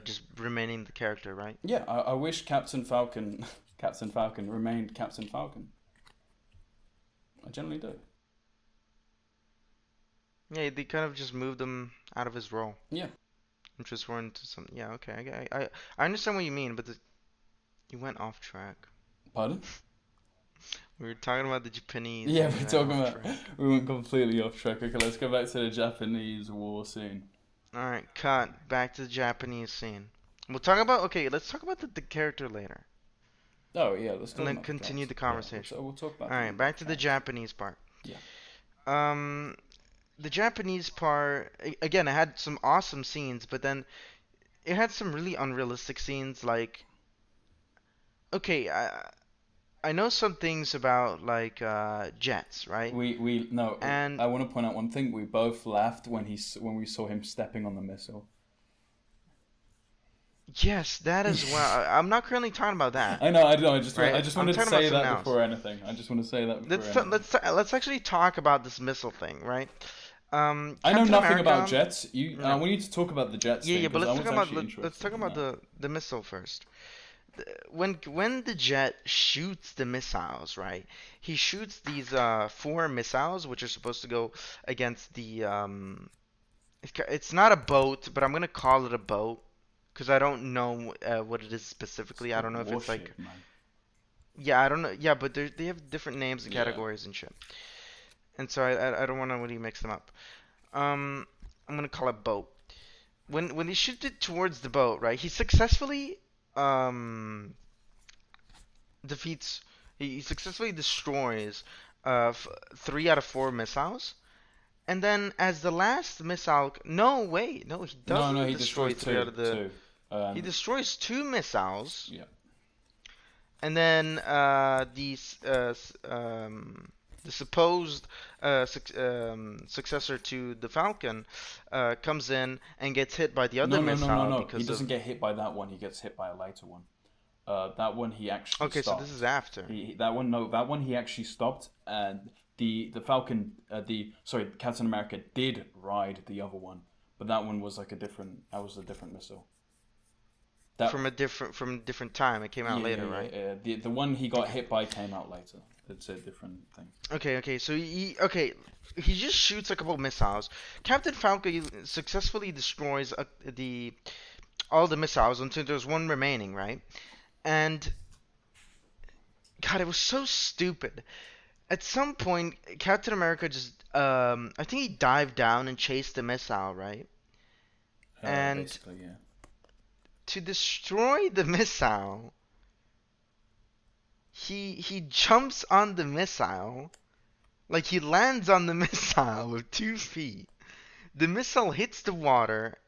just remaining the character, right? yeah. I wish Captain Falcon, Captain Falcon remained Captain Falcon. I generally do. Yeah, they kind of just moved him out of his role Yeah. and just went into some. Yeah, okay, I understand what you mean, but you went off track. Pardon? We were talking about the Japanese. Yeah, And we're you went talking off about. track. We went completely off track. Okay, let's go back to the Japanese war scene. All right, cut. Back to the Japanese scene. We'll talk about. Okay, let's talk about the character later, Oh yeah, let's and talk then about the continue cats. the Yeah, conversation. we'll talk about All right, back to the cats. Japanese part. Yeah. Um, the Japanese part again. It had some awesome scenes, but then it had some really unrealistic scenes. Like, okay, I know some things about like jets, right? We no. And I want to point out one thing. We both laughed when we saw him stepping on the missile. yes, that as well. I'm not currently talking about that, I know. I know. right? I just I'm wanted to talking about say something that else. before anything. I just want to say that before anything. Let's actually talk about this missile thing, right? I know Captain nothing about America. jets. Yeah, We need to talk about the jets yeah, thing yeah, but because I was actually let's interested talk in about that. the missile first. When the jet shoots the missiles, right? He shoots these four missiles, which are supposed to go against the It's not a boat, but I'm gonna call it a boat because I don't know what it is It's specifically. I the don't know if it's like, warship, man. yeah, I don't know. Yeah, but they have different names and Yeah. categories and shit. And so I don't want to really mix them up. Um, I'm gonna call it boat. When he shoots it towards the boat, right? He successfully defeats. He successfully destroys three out of four missiles. And then as the last missile, no, wait, no, he No, doesn't he destroy destroyed three out of the. two. He destroys two missiles, Yeah. and then the supposed successor to the Falcon comes in and gets hit by the other missile He because doesn't of. get hit by that one. He gets hit by a later one. That one he actually Okay, so stopped. this is after. That one he actually stopped, and the Falcon, Captain America did ride the other one, but that one was like a different. That was a different missile. That From a different time. It came out later, right? The one he got hit by came out later. It's a different thing. Okay. So he just shoots a couple missiles. Captain Falcon successfully destroys all the missiles until there's one remaining, right? And God, it was so stupid. At some point, Captain America just I think he dived down and chased the missile, right? And Basically, yeah. to destroy the missile, he jumps on the missile, like he lands on the missile with 2 feet. The missile hits the water,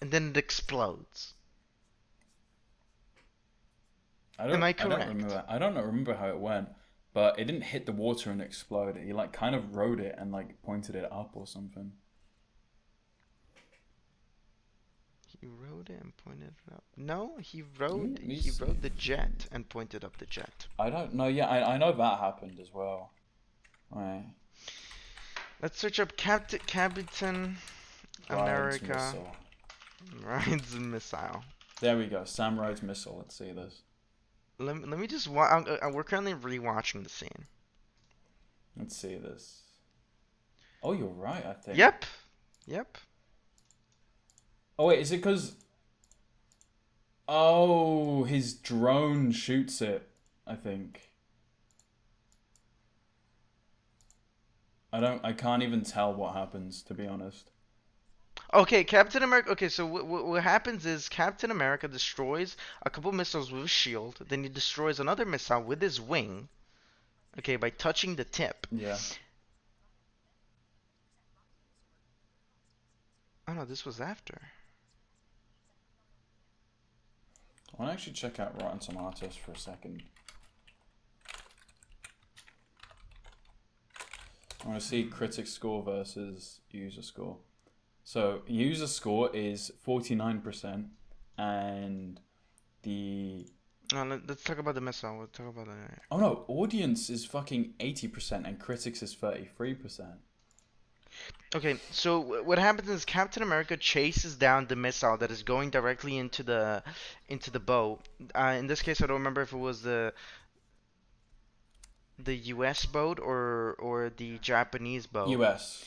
and then it explodes. Am I correct? I don't remember how it went, but it didn't hit the water and explode. He like kind of rode it and like pointed it up or something. He rode it and pointed it up. No, he rode see. the jet and pointed up the jet. I don't know. Yeah, I know that happened as well. Right. Let's search up Captain Ryan's America missile. rides a missile. There we go. Sam rides missile. Let's see this. Let me just we're currently rewatching the scene. Let's see this. Oh, you're right, I think. Yep. Oh, wait, is it because... Oh, his drone shoots it, I think. I can't even tell what happens, to be honest. Okay, Captain America. Okay, so what happens is Captain America destroys a couple missiles with his shield. Then he destroys another missile with his wing. Okay, by touching the tip. Yeah. Oh no, this was after. I want to actually check out Rotten Tomatoes for a second. I want to see critic score versus user score. So user score is 49%, and the... No, let's talk about the missile. We'll talk about that. Oh no, audience is fucking 80% and critics is 33%. Okay, so what happens is Captain America chases down the missile that is going directly into the boat. In this case, I don't remember if it was the U.S. boat or the Japanese boat. US.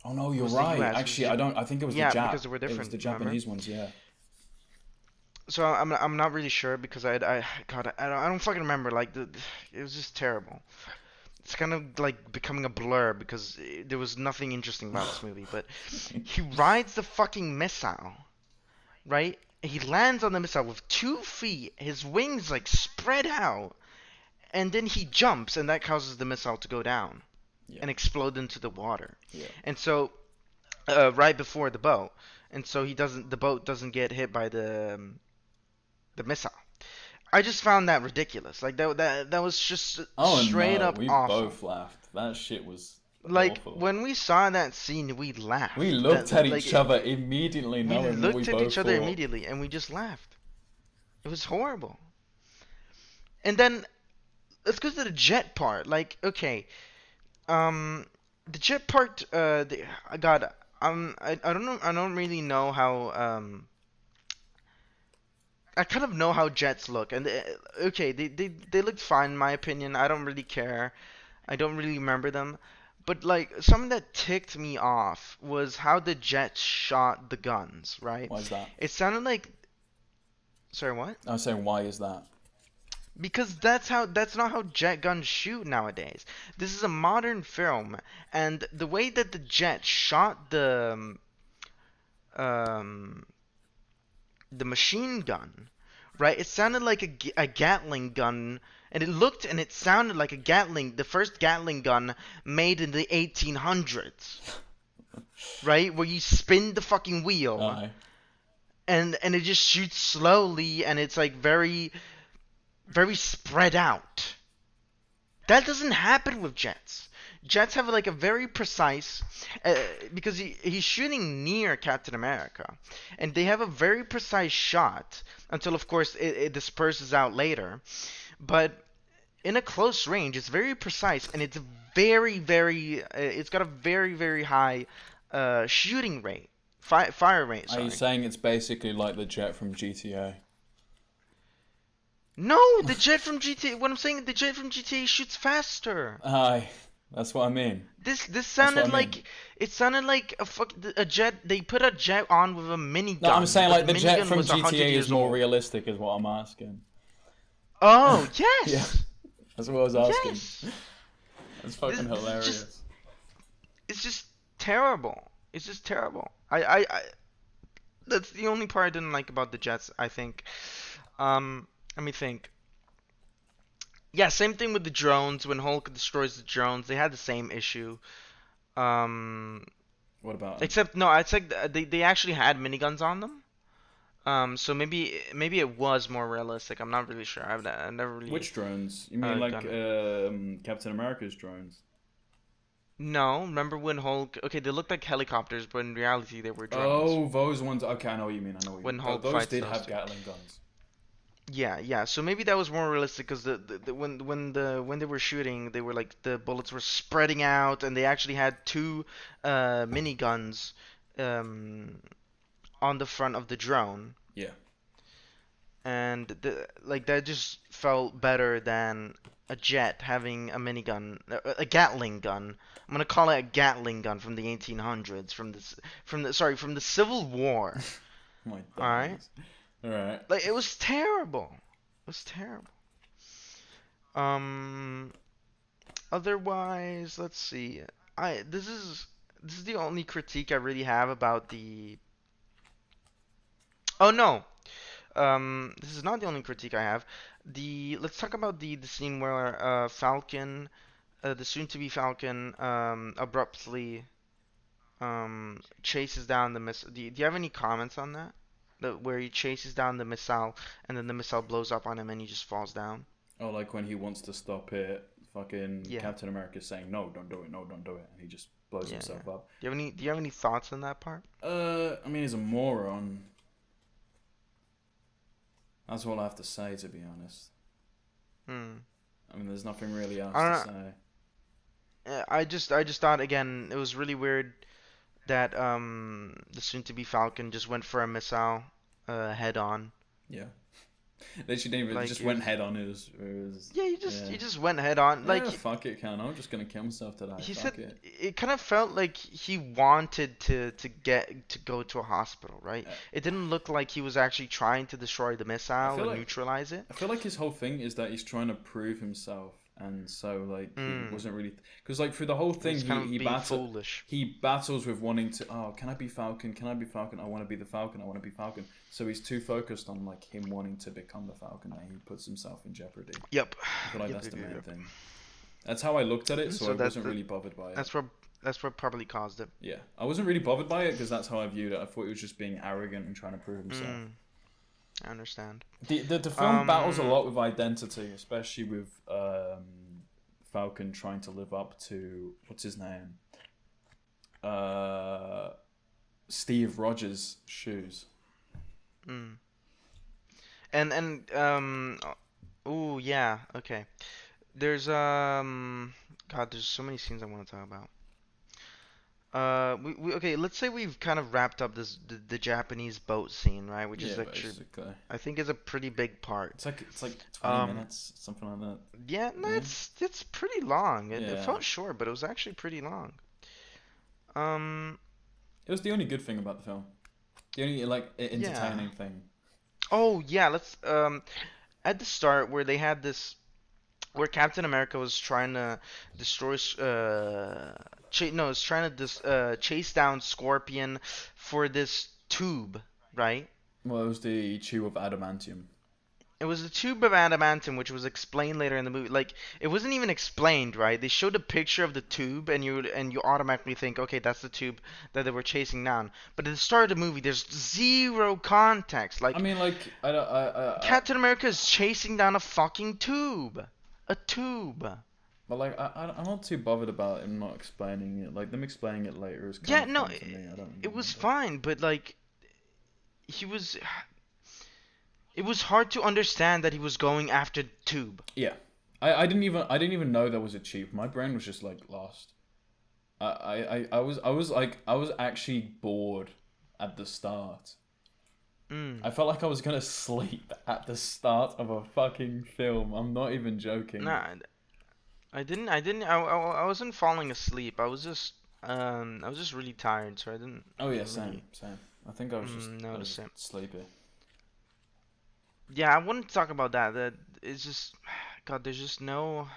Oh no, you're Was the right. US, Actually, I think it was yeah, the Jap. because they were It was different, the remember? Japanese ones, yeah. So I'm not really sure because I don't fucking remember. Like it was just terrible. It's kind of like becoming a blur because there was nothing interesting about this movie. But he rides the fucking missile, right? He lands on the missile with 2 feet. His wings like spread out, and then he jumps, and that causes the missile to go down and explode into the water. Yeah. And so, right before the boat, and so the boat doesn't get hit by the missile. I just found that ridiculous. Like that was just straight up we awful. both laughed. That shit was Like awful. when we saw that scene, we laughed. We looked at like, each other immediately, We knowing what we looked at both each other thought. immediately, and we just laughed. It was horrible. And then let's go to the jet part. Like, okay, the jet part. God, I don't know. I don't really know how. I kind of know how jets look, and okay, they looked fine in my opinion. I don't really care. I don't really remember them. But like something that ticked me off was how the jets shot the guns, right? Why is that? It sounded like Sorry, what? I was saying, why is that? Because that's not how jet guns shoot nowadays. This is a modern film, and the way that the jet shot the machine gun, right? It sounded like a Gatling gun, and it looked and it sounded like the first Gatling gun made in the 1800s, right? Where you spin the fucking wheel, Aye. and it just shoots slowly, and it's like very, very spread out. That doesn't happen with jets. Jets have like a very precise, because he's shooting near Captain America, and they have a very precise shot until, of course, it disperses out later. But in a close range, it's very precise, and it's very, very, it's got a very, very high shooting rate, fire rate. Are Sorry. you saying it's basically like the jet from GTA? No, the jet from GTA. What I'm saying, the jet from GTA shoots faster. Aye, that's what I mean. This what I sounded mean. like it sounded like a jet. They put a jet on with a minigun. No, I'm saying but like the jet minigun from was 100 GTA is years more old. realistic, is what I'm asking. Oh yes. Yeah, that's what I was asking. Yes. That's fucking This is hilarious. It's just terrible. It's just terrible. I that's the only part I didn't like about the jets, I think. Let me think. Yeah, same thing with the drones. When Hulk destroys the drones, they had the same issue. Um, What about except no, it's like they actually had miniguns on them. So maybe it was more realistic. I'm not really sure. I've never really. which drones? You mean like Captain America's drones? No, remember when Hulk? Okay, they looked like helicopters, but in reality they were drones. Oh, those ones. Okay, I know what you mean. I know what you When mean. Hulk Those fights did those have two. Gatling guns. Yeah. So maybe that was more realistic because when they were shooting, they were like the bullets were spreading out, and they actually had two miniguns um on the front of the drone, Yeah. and like that just felt better than a jet having a minigun, a Gatling gun. I'm gonna call it a Gatling gun from the 1800s, from the Civil War. My All right, days. All right. like it was terrible. It was terrible. Um, Otherwise, let's see. I this is the only critique I really have about the. Oh no, this is not the only critique I have. Let's talk about the scene where Falcon, the soon-to-be Falcon, abruptly chases down the missile. Do you have any comments on that? Where he chases down the missile and then the missile blows up on him and he just falls down. Oh, like when he wants to stop it, fucking Yeah. Captain America's saying, no, don't do it, no, don't do it. And he just blows himself up. Do you have any thoughts on that part? I mean, he's a moron. That's all I have to say, to be honest. I mean, there's nothing really else I to don't know. say. I just thought again it was really weird that the soon-to-be Falcon just went for a missile head on. Yeah. They should even Like just it went was, head on. It was yeah, yeah. he just went head on. Like Yeah, fuck it, Ken. I'm just gonna kill myself today. he Fuck said, it. it kind of felt like he wanted to go to a hospital, right? Uh, It didn't look like he was actually trying to destroy the I missile feel or like neutralize it. I feel like his whole thing is that he's trying to prove himself, and so like he wasn't really because like through the whole thing He's kind of he being foolish. he battles with wanting to can I be Falcon? Can I be Falcon? I want to be the Falcon. I want to be Falcon. So he's too focused on like him wanting to become the Falcon that he puts himself in jeopardy. Yep. I feel like Yep, that's the yep, main yep. thing. That's how I looked at it, so So I that's wasn't really bothered by it. that's what probably caused it. Yeah, I wasn't really bothered by it because that's how I viewed it. I thought he was just being arrogant and trying to prove himself. I understand. The film battles a lot with identity, especially with Falcon trying to live up to what's his name, Steve Rogers' shoes. Oh yeah, okay. There's God, there's so many scenes I want to talk about. We okay. Let's say we've kind of wrapped up the Japanese boat scene, right? Which Yeah, is actually basically. I think is a pretty big part. It's like 20 Um, minutes, something like that. Yeah, no, Yeah. it's pretty long. It Yeah. felt short, but it was actually pretty long. Um, It was the only good thing about the film. The only like entertaining yeah. thing. Oh yeah, let's at the start where they had this where Captain America was trying to destroy was trying to chase down Scorpion for this tube, right? Well, it was the tube of adamantium. It was a tube of adamantium, which was explained later in the movie. Like it wasn't even explained, right? They showed a picture of the tube, and you automatically think, okay, that's the tube that they were chasing down. But at the start of the movie, there's zero context. I Like mean, like Captain America is chasing down a fucking tube, a tube. but like I'm not too bothered about him not explaining it. Like them explaining it later is kind Yeah, of no, fun to me. I don't it was remember. fine, but like he was. It was hard to understand that he was going after the tube. Yeah, I didn't even know there was a tube. My brain was just like lost. I was actually bored at the start. I felt like I was gonna sleep at the start of a fucking film. I'm not even joking. Nah, I wasn't falling asleep. I was just really tired, so I didn't. Oh yeah, didn't same, really, same. I think I was just notice it. sleepy. Yeah, I wanted to talk about that. That it's just, God, there's just no.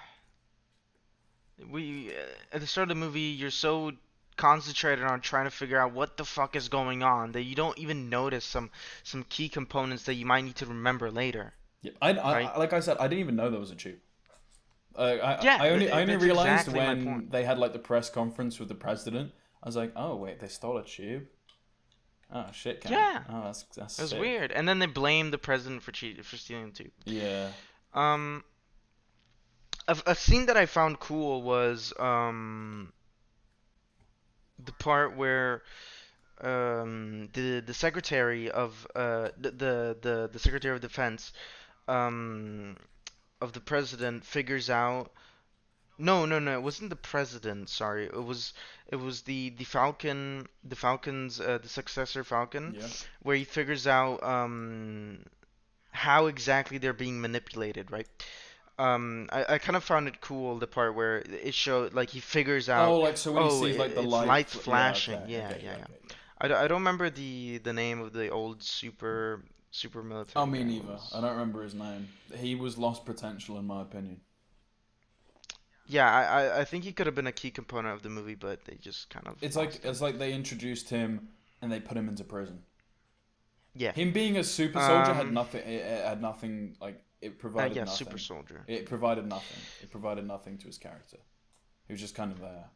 At the start of the movie, you're so concentrated on trying to figure out what the fuck is going on that you don't even notice some key components that you might need to remember later. Yeah, Right? like I said, I didn't even know there was a tube. Yeah, I only that's realized exactly my when point. they had like the press conference with the president. I was like, oh wait, they stole a tube. Oh shit, Cam. Yeah. Oh, that's It was sick. weird, and then they blamed the president for stealing the tube. Yeah. Um, a scene that I found cool was the part where the secretary of the secretary of defense um of the president figures out No. It wasn't the president. Sorry, it was the Falcon, the Falcon's the successor Falcon, Yeah. where he figures out how exactly they're being manipulated, right? I kind of found it cool the part where it showed like he figures Oh, out, like so when he oh, sees like the it's light. lights Yeah. flashing. Okay. Yeah, Okay. yeah, Yeah. yeah. Okay. Yeah. I don't remember the name of the old super Oh, military me guy. What neither. I was? don't remember his name. He was lost potential in my opinion. Yeah, I think he could have been a key component of the movie, but they just kind of It's like lost him. they introduced him and they put him into prison. Yeah. Him being a super soldier had Um. nothing. It had nothing. Like it provided Yeah, super nothing. soldier. It provided nothing. It provided nothing to his character. He was just kind of there.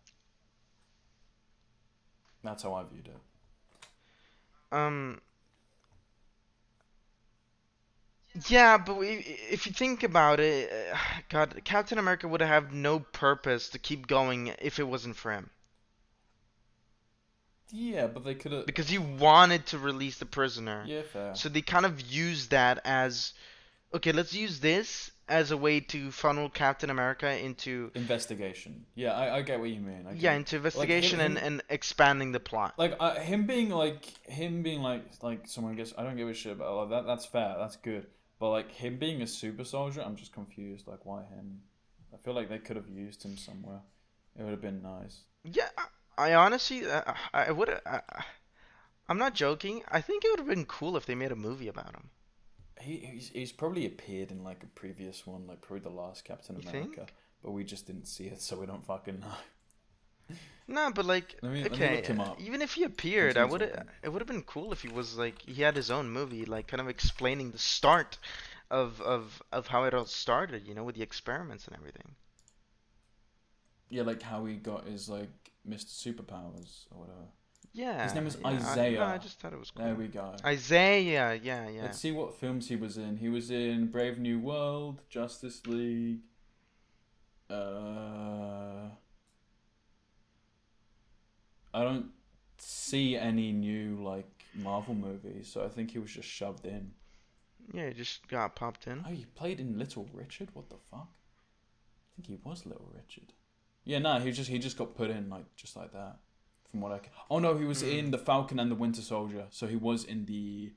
That's how I viewed it. Um. Yeah, but if you think about it, God, Captain America would have no purpose to keep going if it wasn't for him. Yeah, but they could have. Because he wanted to release the prisoner. Yeah, fair. So they kind of used that as, okay, let's use this as a way to funnel Captain America into, Investigation. Yeah, I get what you mean. I yeah, get it. into Like him, investigation him and expanding the plot. like him being like someone. I guess I don't give a shit about like, that. That's fair. That's good. But like him being a super soldier, I'm just confused. Like why him? I feel like they could have used him somewhere. It would have been nice. Yeah, I honestly, I would, I'm not joking. I think it would have been cool if they made a movie about him. He's probably appeared in like a previous one, like probably the last Captain You America, think? but we just didn't see it, so we don't fucking know. No, but like, Let me okay, look him up. even if he appeared, I Continue would, talking. it would have been cool if he was like, he had his own movie, like kind of explaining the start of how it all started, with the experiments and everything. Yeah, like how he got his like Mr. Superpowers or whatever. Yeah, His name was yeah. No, I Isaiah. just thought it was There cool. we go. Isaiah, yeah. Let's see what films he was in. He was in Brave New World, Justice League. I don't see any new like Marvel movies, so I think he was just shoved in. Yeah, he just got popped in. Oh, he played in Little Richard. What the fuck? I think he was Little Richard. Yeah, no, he just got put in like just like that. From what I can. Oh no, he was in the Falcon and the Winter Soldier. So he was in the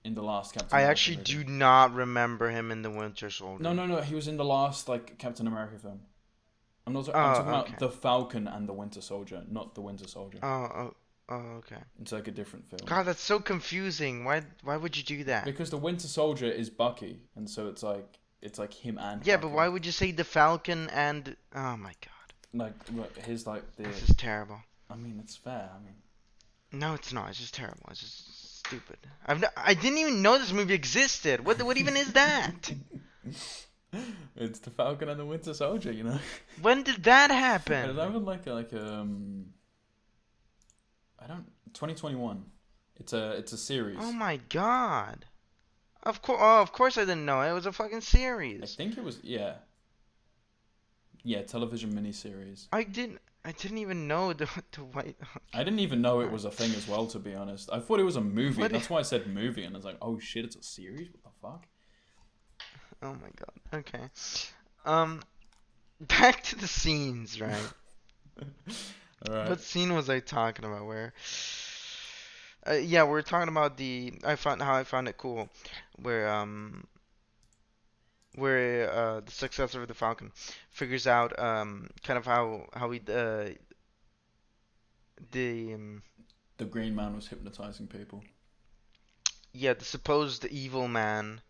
last Captain I America actually movie. do not remember him in the Winter Soldier. No. He was in the last like Captain America film. I'm Oh, talking okay. about the Falcon and the Winter Soldier, not the Winter Soldier. Okay. It's like a different film. God, that's so confusing. Why would you do that? Because the Winter Soldier is Bucky, and so it's like him and Yeah, Bucky. but why would you say the Falcon and? Oh my God, Like his like the. this is terrible. I mean, it's fair. I mean, No, it's not. It's just terrible. It's just stupid. I didn't even know this movie existed. What even is that? it's the Falcon and the Winter Soldier. You know. When did that And it happen? happened I don't 2021. It's a series. Oh my God. Of course I didn't know. It was a fucking I series. think it was yeah television miniseries. I didn't even know the white. I didn't even know it was a thing as well, to be honest. I thought it was a movie. What That's why I said movie, and I was like, oh shit, it's a series. What the fuck? Oh my God. Okay. Um, back to the scenes, right? All right. What scene was I talking about? Yeah, we're talking about how I found it cool, where the successor of the Falcon figures out kind of how the The Green Man was hypnotizing people. yeah, the supposed evil man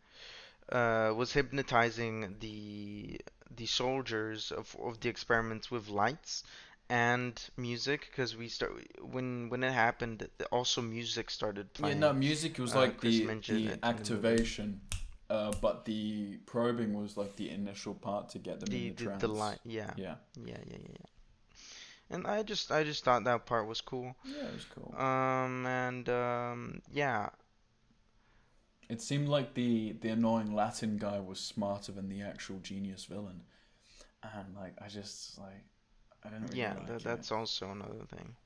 was hypnotizing the soldiers of the experiments with lights and music, because we start when it happened, also music started Yeah, playing. no, music was like Chris the mentioned it in the movie. activation, but the probing was like the initial part to get them in the trance. The light, yeah. Yeah. Yeah. And I just thought that part was cool. Yeah, it was cool. Yeah. It seemed like the annoying Latin guy was smarter than the actual genius villain, and like I just like I didn't really Yeah, like that's it. also another thing.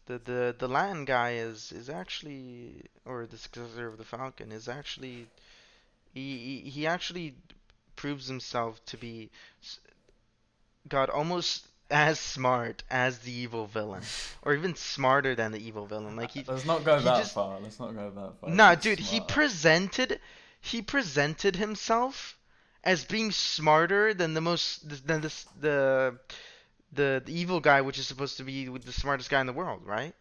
The Latin guy is actually, or the successor of the Falcon is actually, he actually proves himself to be got almost as smart as the evil villain, or even smarter than the evil villain. Like Let's not go he that just far. Let's not go that far. He nah, said dude. smarter. He presented himself as being smarter than the evil guy, which is supposed to be the smartest guy in the world, right?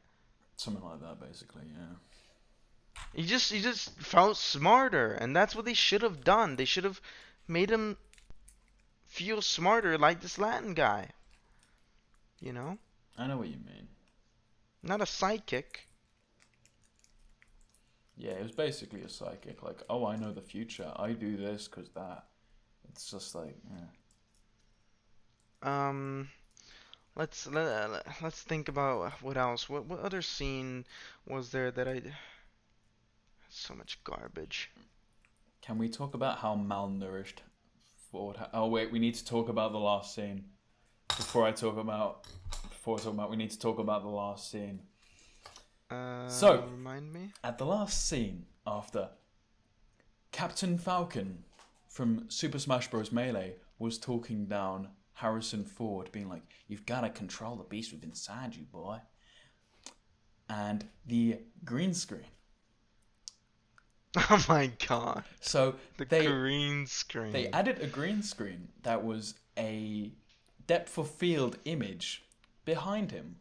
Something like that, basically. Yeah. He just felt smarter, and that's what they should have done. They should have made him feel smarter, like this Latin guy. You know, I know what you mean. not a sidekick. Yeah, it was basically a psychic. Like, oh, I know the future. I do this because that. It's just like, yeah. Let's think about what else. What other scene was there that I? So much garbage. Can we talk about how malnourished Ford? Oh wait, we need to talk about the last scene. Before I talk about, we need to talk about the last scene. So, remind me. at the last scene, after Captain Falcon from Super Smash Bros. Melee was talking down Harrison Ford, being like, "You've got to control the beast within inside you, boy." And the green screen. Oh my god. So The they green screen. they added a green screen that was a depth of field image behind him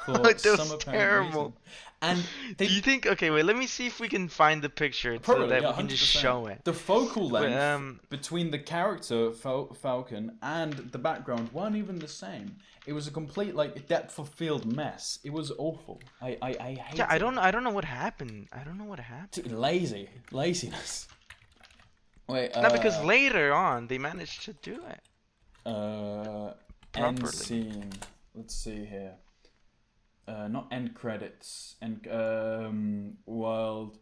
for That some was apparent terrible. reason. And they Do you think? Okay, wait. Let me see if we can find the picture so probably that yeah, we can just 100%. show it. The focal But, length between the character Falcon and the background weren't even the same. It was a complete like depth of field mess. It was awful. I hate Yeah, it. I don't know what happened. I don't know what happened. Laziness. Wait, No, because later on they managed to do it. end properly. scene. Let's see here. Not end credits. End world.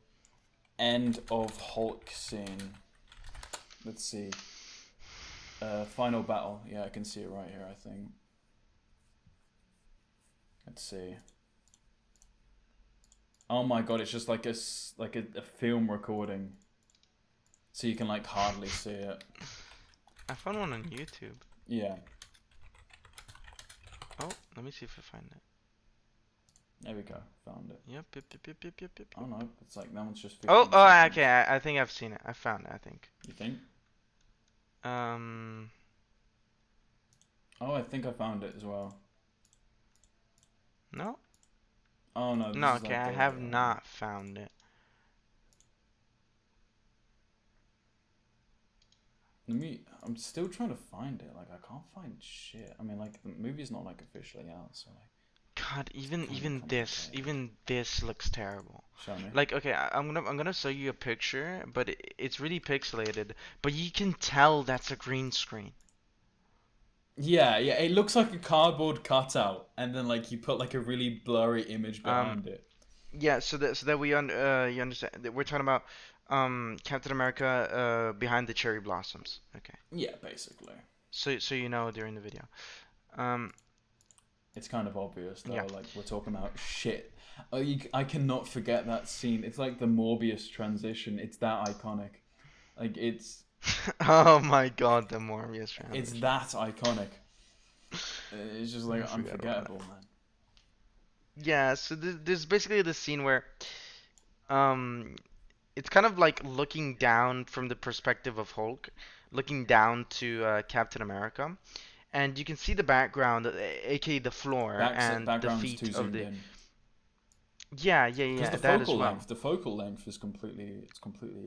End of Hulk scene. Let's see. Final battle. Yeah, I can see it right here. I think. Let's see. Oh my god! It's just like a film recording. So you can like hardly see it. I found one on YouTube. Yeah. Oh, let me see if I find it. There we go. Found it. Yep, yep, yep, yep, yep, yep, yep. Oh no, it's like that one's just 15 Oh, seconds. okay. I think I've seen it. I found it. I think. You think? Um. Oh, I think I found it as well. No. Oh no. This No. is Okay, like I have not found it. I'm still trying to find it. Like I can't find shit. I mean, like the movie's not like officially out, so like. God, even complicated. even this looks terrible. Show me. Like, okay, I'm gonna show you a picture, but it's really pixelated. But you can tell that's a green screen. Yeah, it looks like a cardboard cutout, and then like you put like a really blurry image behind it. Yeah, so that you understand that we're talking about Captain America behind the cherry blossoms. Okay. Yeah, basically. So you know during the video. It's kind of obvious though. Yeah. Like we're talking about shit. I cannot forget that scene. It's like the Morbius transition. It's that iconic. Like it's. Oh my God, the Morbius transition. It's that iconic. It's just like I forgot about unforgettable, man. Yeah, so there's basically this scene where it's kind of like looking down from the perspective of Hulk, looking down to Captain America, and you can see the background, aka the floor and the Background's too feet of zoomed the. in. Yeah, Because the that as focal well. length, is completely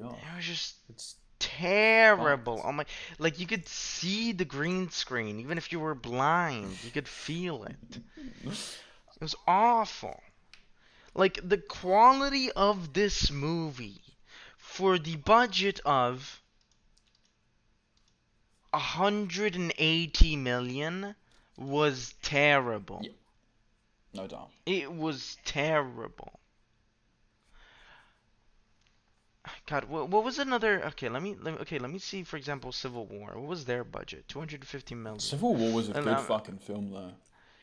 off. It was just It's terrible. fucked. Oh my, like you could see the green screen, even if you were blind, you could feel it. It was awful. Like the quality of this movie for the budget of 180 million was terrible. Yeah. No doubt. It was terrible. God, what was another? Okay, let me see. For example, Civil War. What was their budget? 250 million. Civil War was a And, good fucking film though.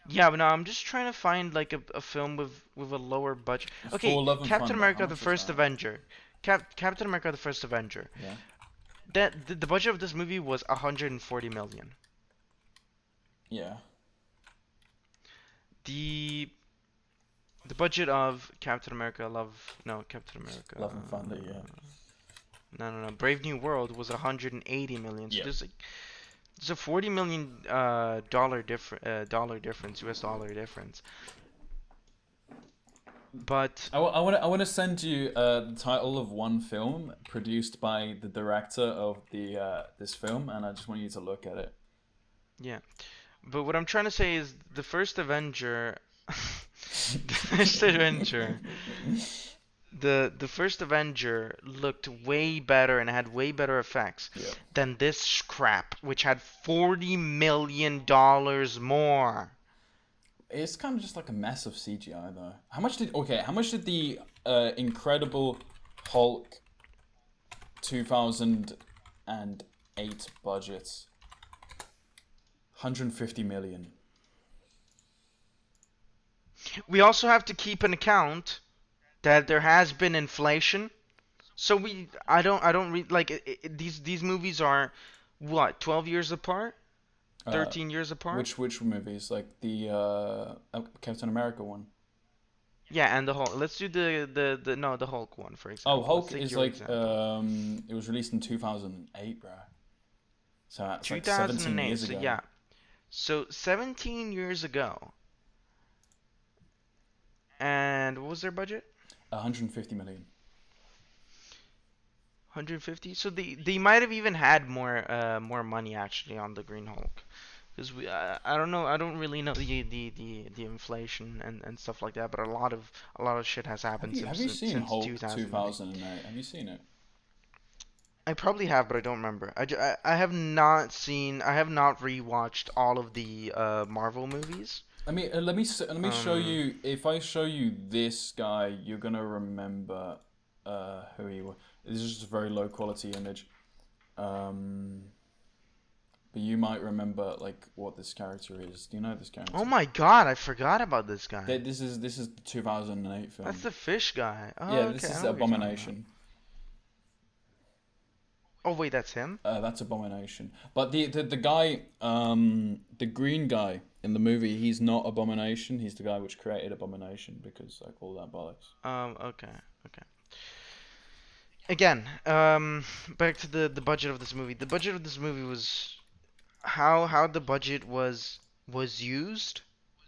Yeah, but no, I'm just trying to find like a film with a lower budget. Okay, For Love and Captain Thunder, America: how The much was First that? Avenger. Captain America: The First Avenger. Yeah. The budget of this movie was 140 million. Yeah. The the budget of Captain America Captain America. Love and Thunder, yeah. No. Brave New World was 180 million. So Yeah. there's a 40 million dollar difference, US dollar difference. But I want to send you the title of one film produced by the director of the this film, and I just want you to look at it. yeah. But what I'm trying to say is the first Avenger the first Avenger the first Avenger looked way better and had way better effects Yeah. than this crap, which had $40 million more. It's kind of just like a mess of CGI though. How much did the Incredible Hulk 2008 budget? 150 million. We also have to keep an account that there has been inflation. So I don't read like these movies are what 12 years apart, 13 years apart. Which movies? Like the Captain America one. Yeah, and the Hulk. Let's do the Hulk one for example. Oh, Hulk Let's take is your like example. it was released in 2008, bro. So that's like 17 2008. years So ago. yeah, so 17 years ago. And what was their budget? 150 million. 150. So they might have even had more money actually on the Green Hulk, because I don't know, I don't really know the inflation and stuff like that, but a lot of shit has happened Have you seen since Hulk 2008. 2008? Have you seen it? I probably have, but I don't remember. I have not rewatched all of the Marvel movies. I mean, let me show Um, you. If I show you this guy, you're gonna remember who he was. This is just a very low quality image, but you might remember like what this character is. Do you know this character? Oh my God, I forgot about this guy. This is the 2008 film. That's the fish guy. Oh, Yeah, okay, this I is know what you're talking about. Abomination. Oh wait, that's him? That's Abomination. But the guy, the green guy in the movie, he's not Abomination. He's the guy which created Abomination because like all that bollocks. Okay. Again, back to the budget of this movie. The budget of this movie was how the budget was used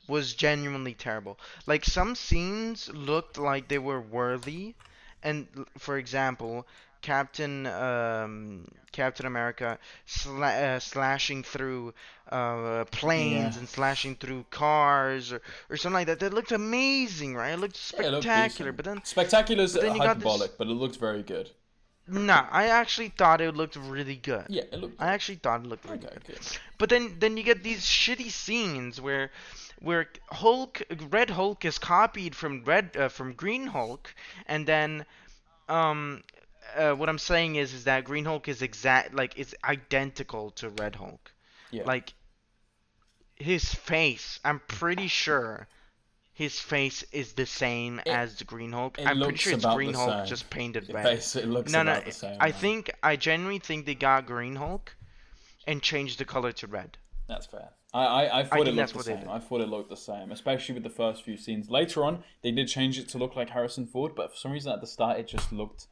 was genuinely terrible. Like some scenes looked like they were worthy, and for example, Captain America slashing through Yeah. planes and slashing through cars or something like that. That looked amazing, right? It looked Yeah, it looked spectacular. decent. But Spectacular's then you got hyperbolic, this. but it looked very good. Nah, I actually thought it looked really good. Yeah, it looked I good. actually thought it looked really Okay, good. good. But then you get these shitty scenes where Red Hulk is copied from Green Hulk, and then um what I'm saying is that Green Hulk is it's identical to Red Hulk. Yeah. Like his face, I'm pretty sure his face is the same as the Green Hulk. It I'm pretty looks sure it's about Green the Hulk same. just painted Your red. face, it looks No, about the same. I genuinely think they got Green Hulk and changed the color to red. That's fair. I thought it think looked that's the what they same. did. I thought it looked the same, especially with the first few scenes. Later on, they did change it to look like Harrison Ford, but for some reason at the start it just looked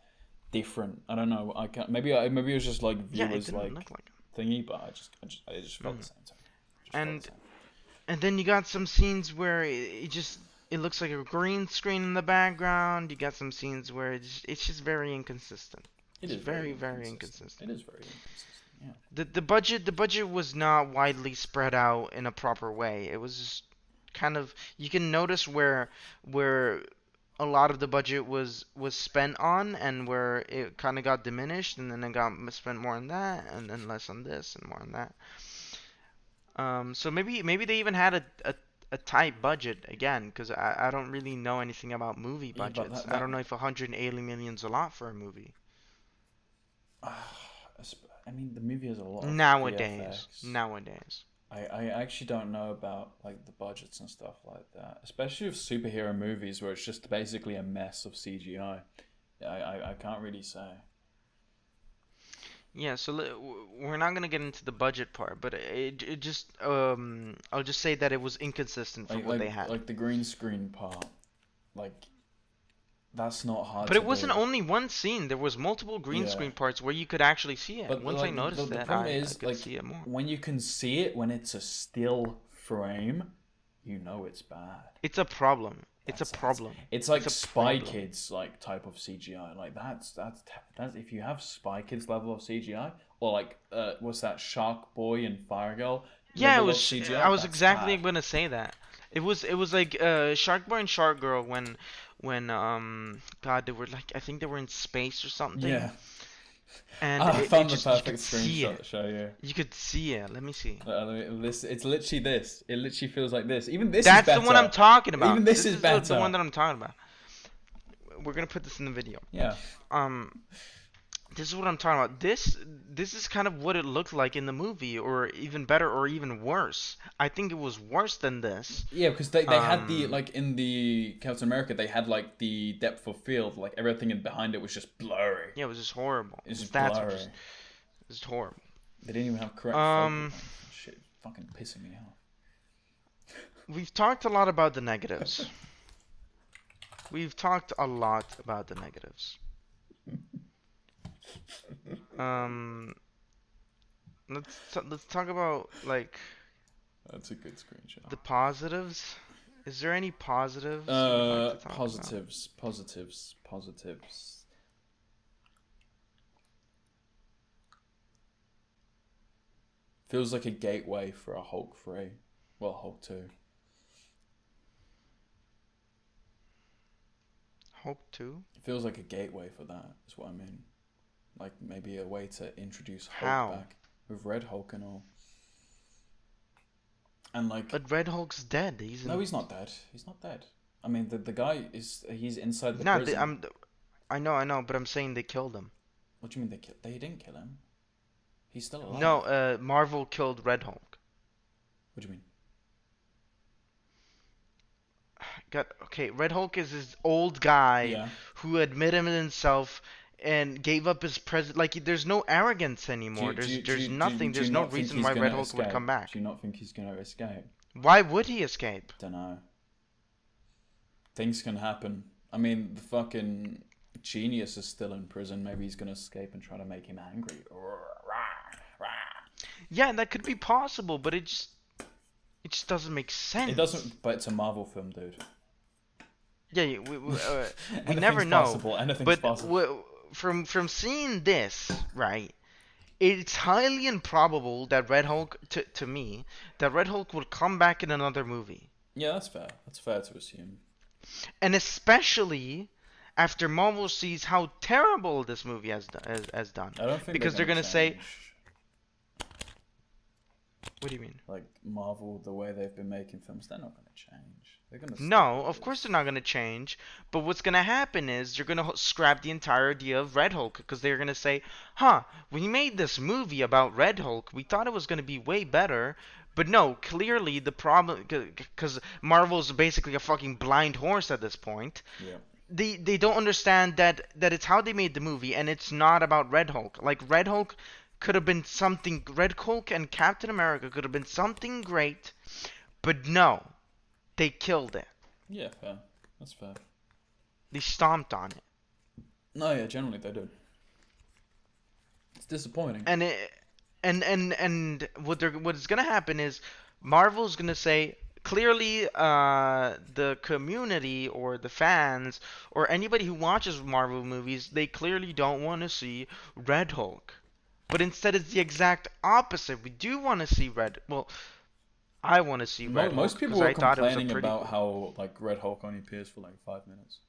different. I don't know. I can't. Maybe it was just like Yeah, it viewers didn't like look like him. thingy, but I just felt the same. And and then you got some scenes where it looks like a green screen in the background. You got some scenes where it's just very inconsistent. It It's is very inconsistent. It is very inconsistent. Yeah. The budget was not widely spread out in a proper way. It was just kind of, you can notice where a lot of the budget was spent on, and where it kind of got diminished, and then it got spent more on that, and then less on this and more on that. So maybe they even had a tight budget again, because I don't really know anything about movie Yeah, but budgets. I don't know if 180 million is a lot for a movie I mean, the movie has a lot of nowadays. VFX. Nowadays. I actually don't know about like the budgets and stuff like that, especially with superhero movies where it's just basically a mess of CGI. I can't really say. Yeah, so we're not gonna get into the budget part, but it just I'll just say that it was inconsistent from Like what they like had. like the green screen part, like that's not hard But to it wasn't do. only one scene. There was multiple green Yeah. screen parts where you could actually see it. But Once I like noticed the that, problem I is could like see it more. when you can see it when it's a still frame, you know it's bad. It's a problem. It's a That's problem. it's like It's a Spy problem. Kids like type of CGI. Like that's if you have Spy Kids level of CGI or like what's that Shark Boy and Fire Girl Yeah, it level of was. CGI, I was that's exactly bad. gonna say that. It was like Shark Boy and Shark Girl when God, they were like, I think they were in space or something, Yeah. and I it found the just, you perfect could see screenshot it. to show you. You could see it. Let me see. This it's literally this. It literally feels like this. Even this is That's the one I'm better. talking Even about. this This is is the one better. that I'm talking about. We're gonna put this in the video. Yeah. Um, this is what I'm talking about. This is kind of what it looked like in the movie, or even better, or even worse. I think it was worse than this. Yeah, because they had the Um, like in the Captain America they had like the depth of field, like everything in behind it was just blurry. yeah, it was just horrible. It's The just stats were blurry. just horrible. They didn't even have correct focal Um, length. Shit, fucking pissing me off. we've talked a lot about the negatives. We've talked a lot about the negatives. Um, let's talk about like That's a good screenshot. the positives. Is there any positives you would like to talk about? Positives. Feels like a gateway for a Hulk 3. Well, Hulk 2. Hulk 2? It feels like a gateway for that, is what I mean. Like maybe a way to introduce Hulk How? back with Red Hulk and all. And like But Red Hulk's dead. no, he's not dead. He's not dead. I mean the guy he's inside the No, prison. I know, but I'm saying they killed him. What do you mean they didn't kill him? He's still alive. No, Marvel killed Red Hulk. What do you mean? Okay, Red Hulk is this old guy Yeah. who admitted himself and gave up his present. Like, there's no arrogance Do anymore. you, do you, do There's you, do nothing. you, do There's you no not think reason he's why gonna Red Hulk would escape? come back. Do you not think he's gonna escape? Why would he escape? Don't know. Things can happen. I mean, the fucking genius is still in prison. Maybe he's gonna escape and try to make him angry. Yeah, that could be possible, but it just doesn't make sense. It doesn't, but it's a Marvel film, dude. Yeah, we Anything's never know. possible. Anything's But possible. from seeing this, right, it's highly improbable that Red Hulk, to me, that Red Hulk would come back in another movie. Yeah, that's fair. That's fair to assume. And especially after Marvel sees how terrible this movie has done. I don't think Because they're gonna say, change. what do you mean? Like Marvel, the way they've been making films, they're not gonna change. They're gonna. No, of course they're not going to change. But what's going to happen is they're going to scrap the entire idea of Red Hulk because they're going to say, huh, we made this movie about Red Hulk. We thought it was going to be way better. But no, clearly the problem, because Marvel's basically a fucking blind horse at this point. Yeah. They don't understand that it's how they made the movie and it's not about Red Hulk. Like Red Hulk could have been something, Red Hulk and Captain America could have been something great. But no. They killed it. Yeah, fair. That's fair. They stomped on it. No, yeah, generally they do. It's disappointing. And what's gonna happen is Marvel's gonna say clearly the community or the fans or anybody who watches Marvel movies, they clearly don't want to see Red Hulk. But instead it's the exact opposite. We do want to see I want to see Red Hulk Most people because were I thought it was a complaining pretty about cool. how like Red Hulk only appears for like 5 minutes.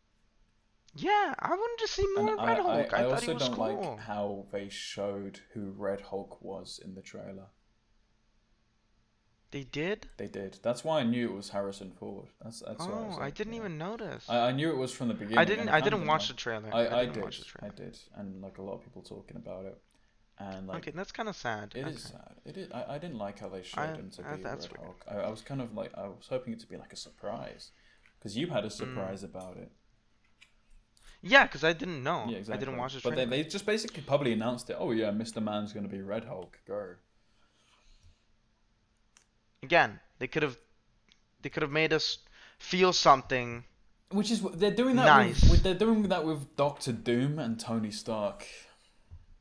Yeah, I wanted to see And more Red Hulk. I thought also he was don't cool. like how they showed who Red Hulk was in the trailer. They did? They did. That's why I knew it was Harrison Ford. That's why I was Oh, I like, didn't yeah. even notice. I knew it was from the beginning. I and didn't. it I kind of didn't didn't watch like- the trailer. I didn't did. watch the trailer. I did, and like a lot of people talking about it, and like Okay, that's kind of sad. it Okay. is sad. It is. I didn't like how they showed him to be that's Red weird. Hulk. I was kind of like I was hoping it to be like a surprise, because you had a surprise about it. Yeah, because I didn't know. Yeah, exactly. I didn't watch the But trailer. they just basically probably announced it. Oh yeah, Mr. Man's gonna be Red Hulk. Go. Again, they could have made us feel something Which is they're doing that nice. they're doing that with Doctor Doom and Tony Stark.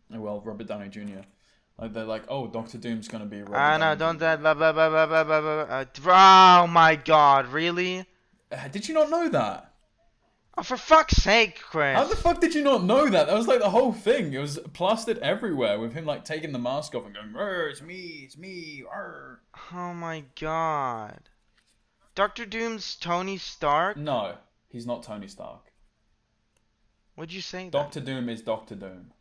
Well, Robert Downey Jr. Like they're like, oh, Doctor Doom's gonna be Robert Ah, no, Downey don't Jr. that. Blah, blah, blah, blah, blah, blah, blah. Oh my God, really? Did you not know that? Oh, for fuck's sake, Chris. How the fuck did you not know that? That was like the whole thing. It was plastered everywhere with him like taking the mask off and going, it's me, arr. Oh my God. Doctor Doom's Tony Stark? No, he's not Tony Stark. What'd you say? Doctor Doom is Doctor Doom.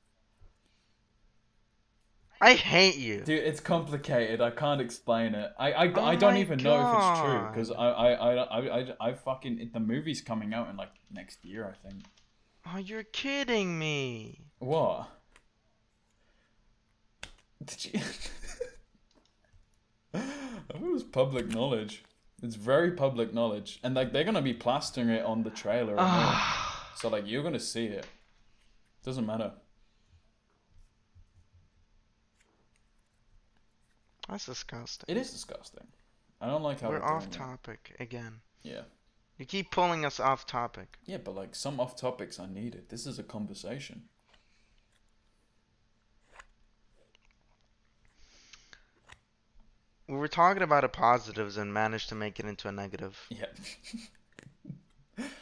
I hate you. Dude, it's complicated. I can't explain it. I Oh don't my even know if it's true God. because I fucking the movie's coming out in like next year, I think. Oh, you're kidding me. What? Did you? I thought it was public knowledge. It's very public knowledge, and like they're gonna be plastering it on the trailer, and all. So like you're gonna see it. Doesn't matter. That's disgusting. It is disgusting. I don't like how We're they're off doing it. topic again. Yeah. You keep pulling us off topic. Yeah, but like some off topics are needed. This is a conversation. We were talking about the positives and managed to make it into a negative. Yeah.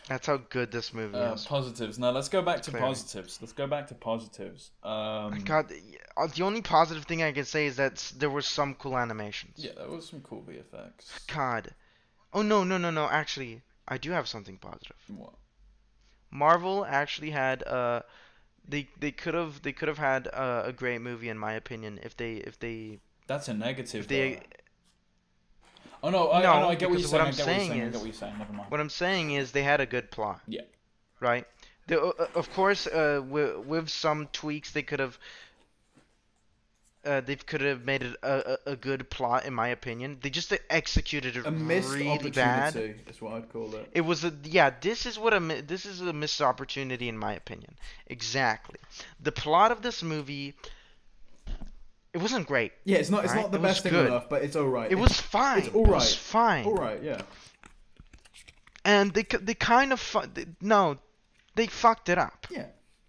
That's how good this movie is. Positives. Now let's go back to Clearly. positives. Let's go back to positives. God, the only positive thing I can say is that there were some cool animations. Yeah, there was some cool VFX. God. Oh no. Actually, I do have something positive. What? Marvel actually had they could have had a great movie in my opinion if they That's a negative. they. Oh no, I get what you're because saying. what I'm I get saying I is- get what you're saying. Never mind. What I'm saying is they had a good plot. Yeah. Right. Of course, with some tweaks, they could have made it a good plot, in my opinion. They just executed it A missed really opportunity bad. is what I'd call it. It was this is this is a missed opportunity, in my opinion. Exactly. The plot of this movie, it wasn't great. Yeah, it's not. It's Right? not the It was best thing good. on earth, but it's all right. It was fine. It's all It right. was fine. All right. Yeah. And they kind of no, they fucked it up. Yeah.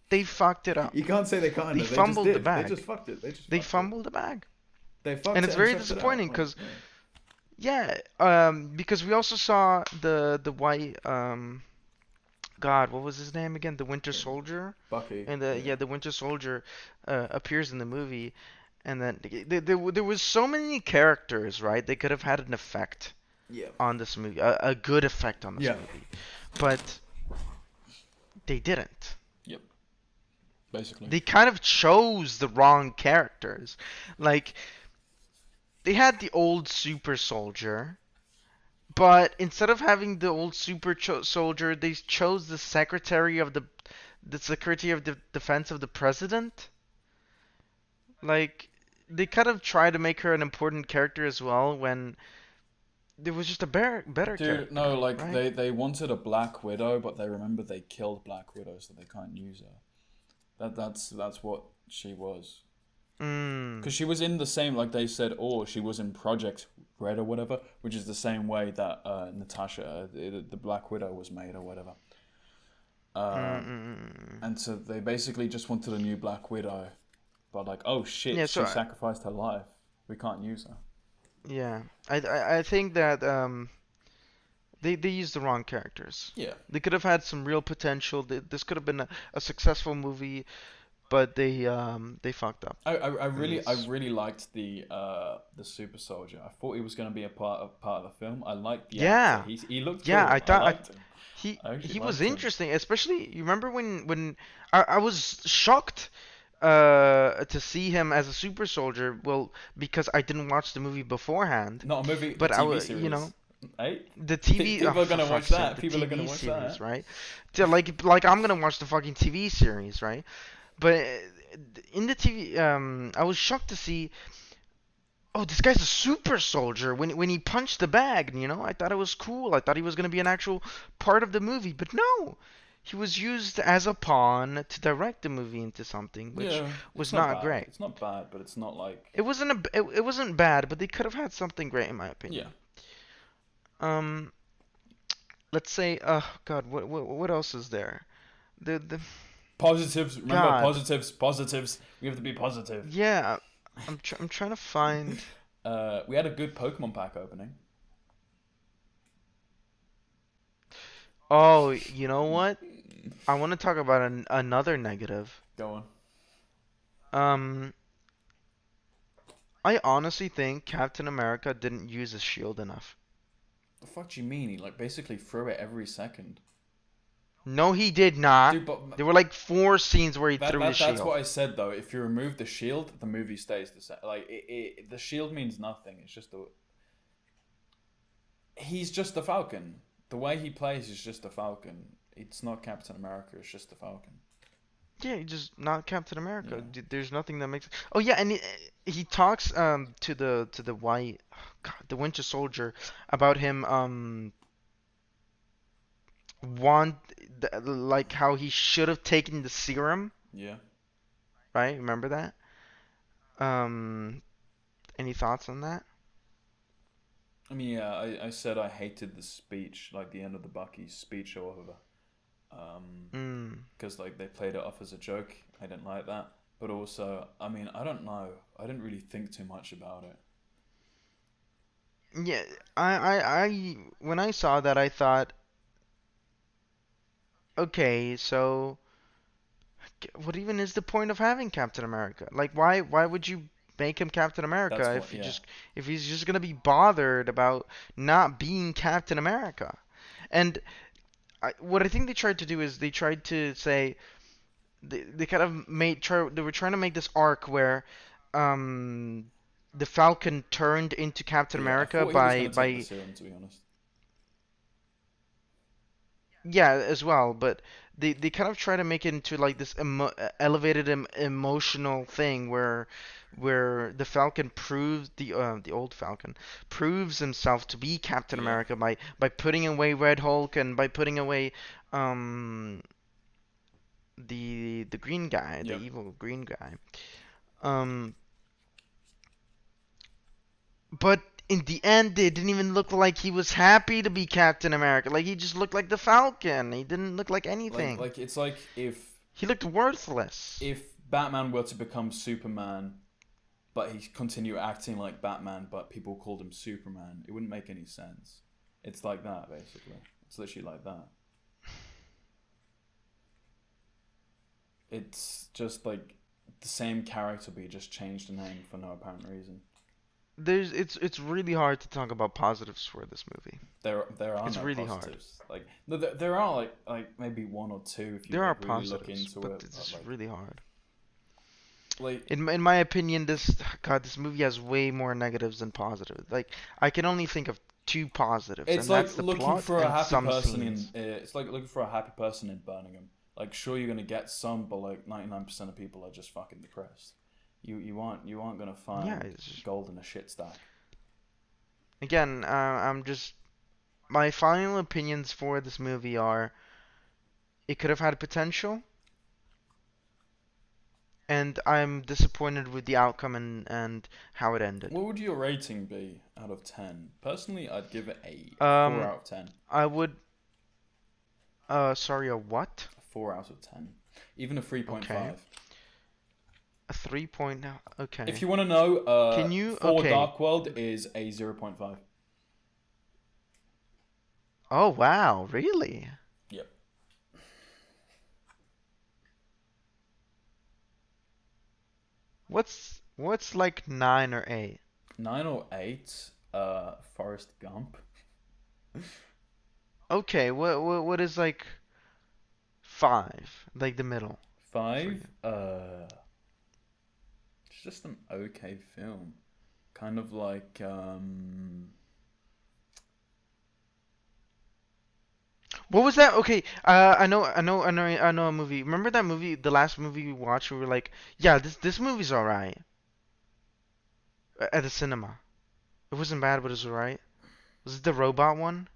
They fucked it up. You can't say they kind They of. fumbled they the just did. bag. They just fucked it. They fumbled the bag. They fucked And it it's very sucked it out. disappointing Like, because yeah. because we also saw the white God, what was his name again? The Winter Soldier. Bucky. And the Winter Soldier appears in the movie, and then there was so many characters, right? They could have had an effect Yeah. on this movie, a good effect on this Yeah. movie, but they didn't. Yep. Basically. They kind of chose the wrong characters. Like, they had the old super soldier, but instead of having the old super soldier, they chose the secretary of the secretary of the defense of the president. Like, they kind of tried to make her an important character as well when there was just a better character. Dude, no, like right? they wanted a Black Widow, but they remember they killed Black Widow, so they can't use her. That's what she was. Because she was in the same, like they said, she was in Project Red or whatever, which is the same way that Natasha, the Black Widow, was made or whatever. And so they basically just wanted a new Black Widow, but like, oh shit, Yeah, she so sacrificed her life. We can't use her. yeah, I think that they used the wrong characters. Yeah. They could have had some real potential. This could have been a successful movie, but they fucked up. I really liked the super soldier. I thought he was going to be a part of the film. I liked the actor. He looked cool. I thought liked him. he actually was liked him. interesting, especially you remember when I was shocked to see him as a super soldier. Well, because I didn't watch the movie beforehand. Not a movie, But a I TV was, series. you know, Hey? the TV. People are for gonna watch fuck's that. sake, the People are TV gonna watch series, that. right? So, like I'm gonna watch the fucking TV series, right? But in the TV, I was shocked to see. Oh, this guy's a super soldier when he punched the bag. You know, I thought it was cool. I thought he was gonna be an actual part of the movie, but no, he was used as a pawn to direct the movie into something, which Yeah, was it's not not bad. great. It's not bad, but it's not like It wasn't bad, but they could have had something great in my yeah. opinion. Um, let's say, God, what else is there? The Positives. Remember, God, positives. Positives. We have to be positive. yeah, I'm trying to find. We had a good Pokemon pack opening. Oh, you know what? I want to talk about another negative. Go on. Um, I honestly think Captain America didn't use his shield enough. The fuck do you mean? He like basically threw it every second. No, he did not. Dude, but There were like 4 scenes where he threw his that's shield. what I said though. If you remove the shield, the movie stays the same. Like the shield means nothing. It's just a. He's just the Falcon. The way he plays is just the Falcon. It's not Captain America. It's just the Falcon. Yeah, he just not Captain America. Yeah. There's nothing that makes. Oh yeah, and he talks to the white, God, the Winter Soldier about him want like how he should have taken the serum, Yeah. right? Remember that? Um, any thoughts on that? I mean, yeah. I said I hated the speech, like the end of the Bucky speech or whatever. Because like they played it off as a joke. I didn't like that. But also, I mean, I don't know. I didn't really think too much about it. Yeah, I when I saw that, I thought, okay, so what even is the point of having Captain America? Like, why would you make him Captain That's America what. Yeah. if he's just gonna be bothered about not being Captain America? And what I think they tried to do is they tried to say they kind of they were trying to make this arc where um the Falcon turned into Captain Yeah. I America thought he was gonna take the by serum, to be honest. yeah, as well, but they kind of try to make it into like this elevated emotional thing where the Falcon proves the old Falcon proves himself to be Captain Yeah. America by putting away Red Hulk and by putting away um the green guy, the Yep. evil green guy. Um, but in the end, it didn't even look like he was happy to be Captain America. Like he just looked like the Falcon. He didn't look like anything. It's like He looked worthless. if Batman were to become Superman, but he continue acting like Batman, but people called him Superman, it wouldn't make any sense. It's like that basically. It's literally like that. It's just like the same character, but you just changed the name for no apparent reason. It's really hard to talk about positives for this movie. There are It's no really hard. positives. Like no, there are like maybe one or two if you There are like, really look positives, into but it. it's Like, really hard. like In my opinion, this movie has way more negatives than positives. Like I can only think of 2 positives, it's and like that's the looking plot for a and happy some person in. scenes. It's like looking for a happy person in Birmingham. Like sure you're gonna get some, but like 99% of people are just fucking depressed. You aren't gonna find Yeah, it's just, gold in a shit stack. again, I'm just my final opinions for this movie are it could have had potential, and I'm disappointed with the outcome and how it ended. What would your rating be out of 10? Personally, I'd give it a 4 Um, out of 10. I would. Sorry, a what? A 4 out of 10. Even a 3.5. Okay. A 3 point. Okay. If you want to know, Can you? for Okay. Dark World is a 0.5. Oh wow, really? Yep. What's like 9 or 8? 9 or 8, Forrest Gump. Okay, what is like 5? Like the middle. 5, it's just an okay film. Kind of like, What was that? Okay, I know a movie. Remember that movie, the last movie we watched? We were like, yeah, this movie's alright at the cinema. It wasn't bad, but it was alright. Was it the robot one?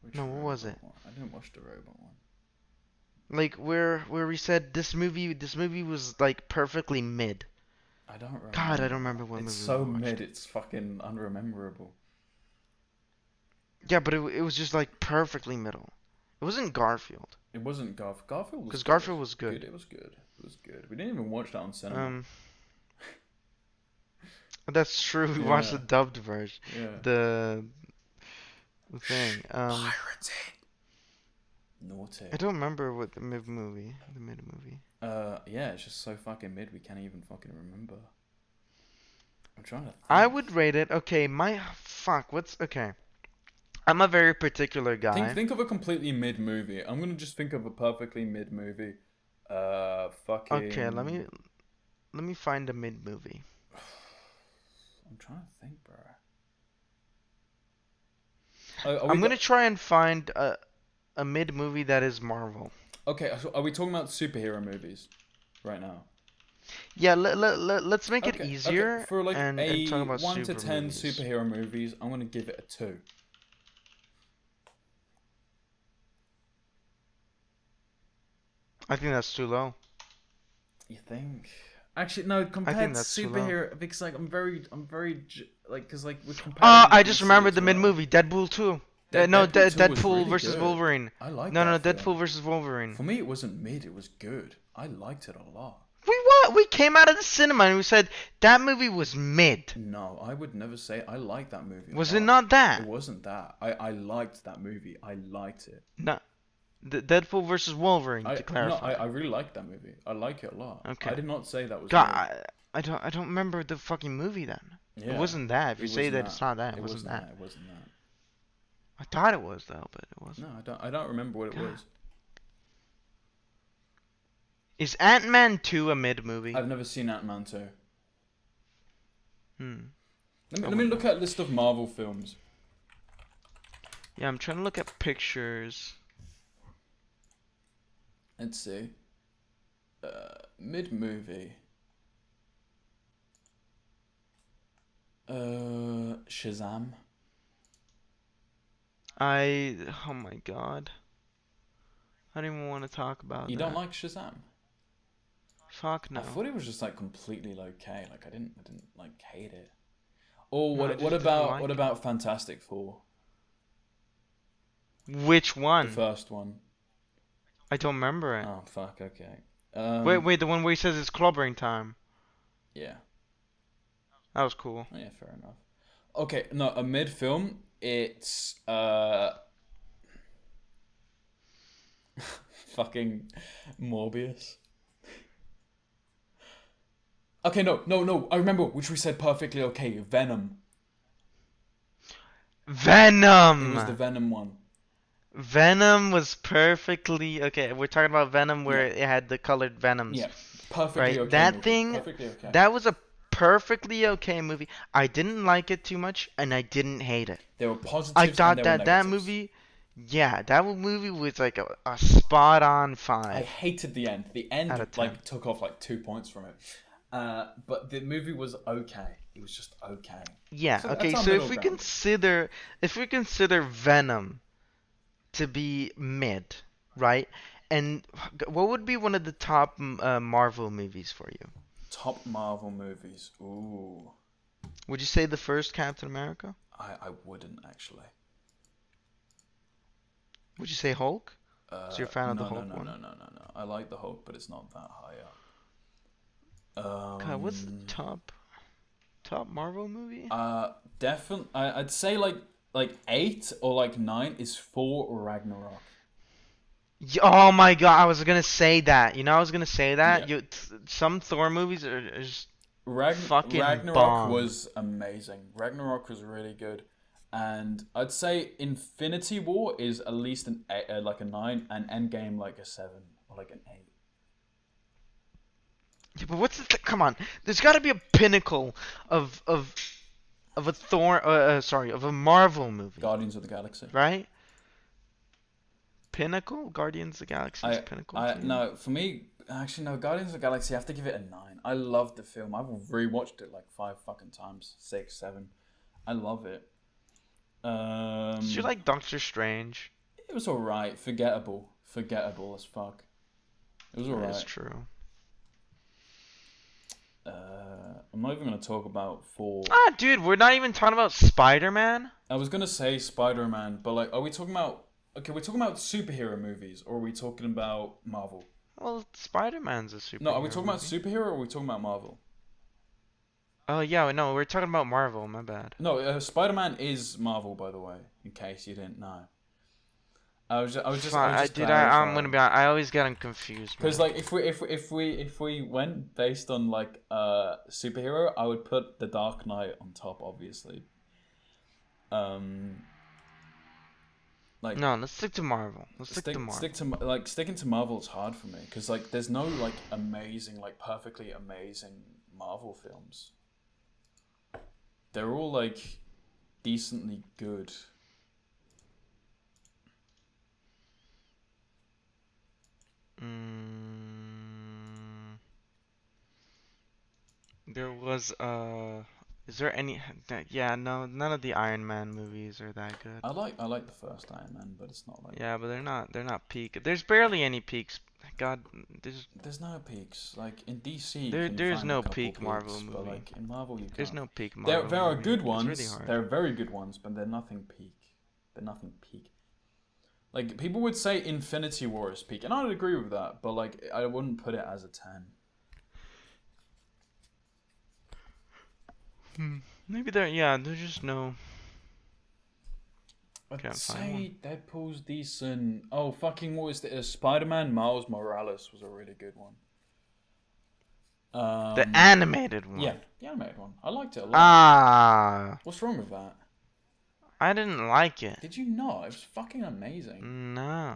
which No, what was robot it? one? I didn't watch the robot one. Like where we said this movie was like perfectly mid. I don't God, I remember. don't remember what It's movie so we watched. mid. It's fucking unrememberable. Yeah, but it was just like perfectly middle. It wasn't Garfield, It wasn't Garfield. Garfield was because good. Garfield was good. It was good. It was good. We didn't even watch that on cinema. Um, that's true. We watched Yeah. the dubbed version, Yeah. the thing. Pirating. Naughty. I don't remember what the mid movie. Yeah, it's just so fucking mid we can't even fucking remember. I'm trying to think. I would rate it. Okay, what's okay? I'm a very particular guy. Think of a completely mid movie. I'm gonna just think of a perfectly mid movie. Fucking. Okay, let me find a mid movie. I'm trying to think, bro. I'm gonna try and find a mid movie that is Marvel. Okay, so are we talking about superhero movies right now? Yeah, let's make it Okay, easier okay. For like and talk about 1 to super 10 movies. superhero movies, I'm gonna give it a 2. I think that's too low. You think? Actually, no. Compared to that's too low. superhero, because like I'm very, like, because like with comparing. I just DC remembered as the mid well. movie, Deadpool 2. Deadpool 2 was Deadpool really versus good. Wolverine. I like No, that Deadpool film. versus Wolverine. For me, it wasn't mid. It was good. I liked it a lot. We came out of the cinema and we said that movie was mid. No, I would never say I liked that movie. Was it not that? It wasn't that. I liked that movie. I liked it. No, the Deadpool versus Wolverine, to No, clarify. I really liked that movie. I like it a lot. Okay. I did not say that was God, I don't remember the fucking movie then. mid. It Yeah, wasn't that. If you it say wasn't that it's not that, it wasn't that. It wasn't that. I thought it was though, but it wasn't. No, I don't remember what it God. was. Is Ant-Man 2 a mid movie? I've never seen Ant-Man 2. Let Oh me my look at a list of Marvel films. Yeah, I'm trying to look at pictures. Let's see. Mid movie. Shazam. Oh my god. I don't even want to talk about You that. don't like Shazam? Fuck no. I thought it was just like completely okay. Like I didn't like hate it. Or No, I what just didn't like what it. about Fantastic Four? Which one? The first one. I don't remember it. Oh fuck. Okay. Wait, the one where he says it's clobbering time. Yeah. That was cool. Yeah. Fair enough. Okay. No, a mid film. It's fucking Morbius. Okay, no. I remember which we said perfectly okay. Venom. Venom! It was the Venom one. Venom was perfectly okay. We're talking about Venom where Yeah. it had the colored Venoms. Yeah, perfectly Right? okay. That movie. thing, Perfectly okay. that was a perfectly okay movie. I didn't like it too much, and I didn't hate it. There were positives. I and thought there were that negatives. movie, yeah, that movie was like a spot on I 5 hated the end. The end out of 10. like took off like 2 points from it. But the movie was okay. It was just okay. Yeah, So okay, that's our so middle if we ground. consider Venom to be mid, right? And what would be one of the top Marvel movies for you? Top Marvel movies. Ooh, Would you say the first Captain America? I wouldn't actually. Would you say Hulk? So you're a fan of the Hulk no. one? No. I like the Hulk, but it's not that high up. God, what's the top Marvel movie? Definitely. I'd say like 8 or like 9 is for Ragnarok. Oh my God, I was gonna say that. I was gonna say that. Yeah. Some Thor movies are just fucking Ragnarok bomb. was amazing. Ragnarok was really good, and I'd say Infinity War is at least an 8, like a 9, and Endgame like a 7 or like an 8. Yeah, but what's the come on? There's got to be a pinnacle of a Thor. Of a Marvel movie, Guardians of the Galaxy. right? Pinnacle, Guardians of the Galaxy is pinnacle. to you? No, for me, actually no. Guardians of the Galaxy, I have to give it a 9. I love the film. I've rewatched it like 5 fucking times, 6, 7. I love it. Did you like Doctor Strange? It was alright. Forgettable as fuck. It was That alright. is true. I'm not even gonna talk about Thor. Ah, dude, we're not even talking about Spider-Man. I was gonna say Spider-Man, but like, are we talking about? Okay, we're talking about superhero movies, or are we talking about Marvel? Well, Spider-Man's a superhero No, are we talking about movie. superhero, or are we talking about Marvel? Oh yeah, no, we're talking about Marvel. My bad. No, Spider-Man is Marvel, by the way, in case you didn't know. I was just I'm gonna clarifying. be. I always get them confused, man. Because like if we went based on like superhero, I would put the Dark Knight on top, obviously. Like No, let's stick to Marvel. Let's stick to Marvel. sticking to Marvel is hard for me because like there's no like amazing like perfectly amazing Marvel films. They're all like decently good. Mm, there was Is there any? Yeah, no, none of the Iron Man movies are that good. I like the first Iron Man, but it's not like Yeah, but they're not peak. There's barely any peaks. God, there's no peaks. Like in DC, you can there's find a no couple peak Marvel peaks, but movie. like in Marvel, you There's can't. no peak There Marvel there are movie. good It's really ones. hard. There are very good ones, but they're nothing peak. They're nothing peak. Like people would say Infinity War is peak, and I'd agree with that, but like I wouldn't put it as a 10. Maybe there. Yeah, there's just no. I'd Can't find say Deadpool's decent. Oh fucking what is it? Spider-Man Miles Morales was a really good one. The animated one. Yeah, the animated one. I liked it a lot. Ah, What's wrong with that? I didn't like it. Did you not? It was fucking amazing. No.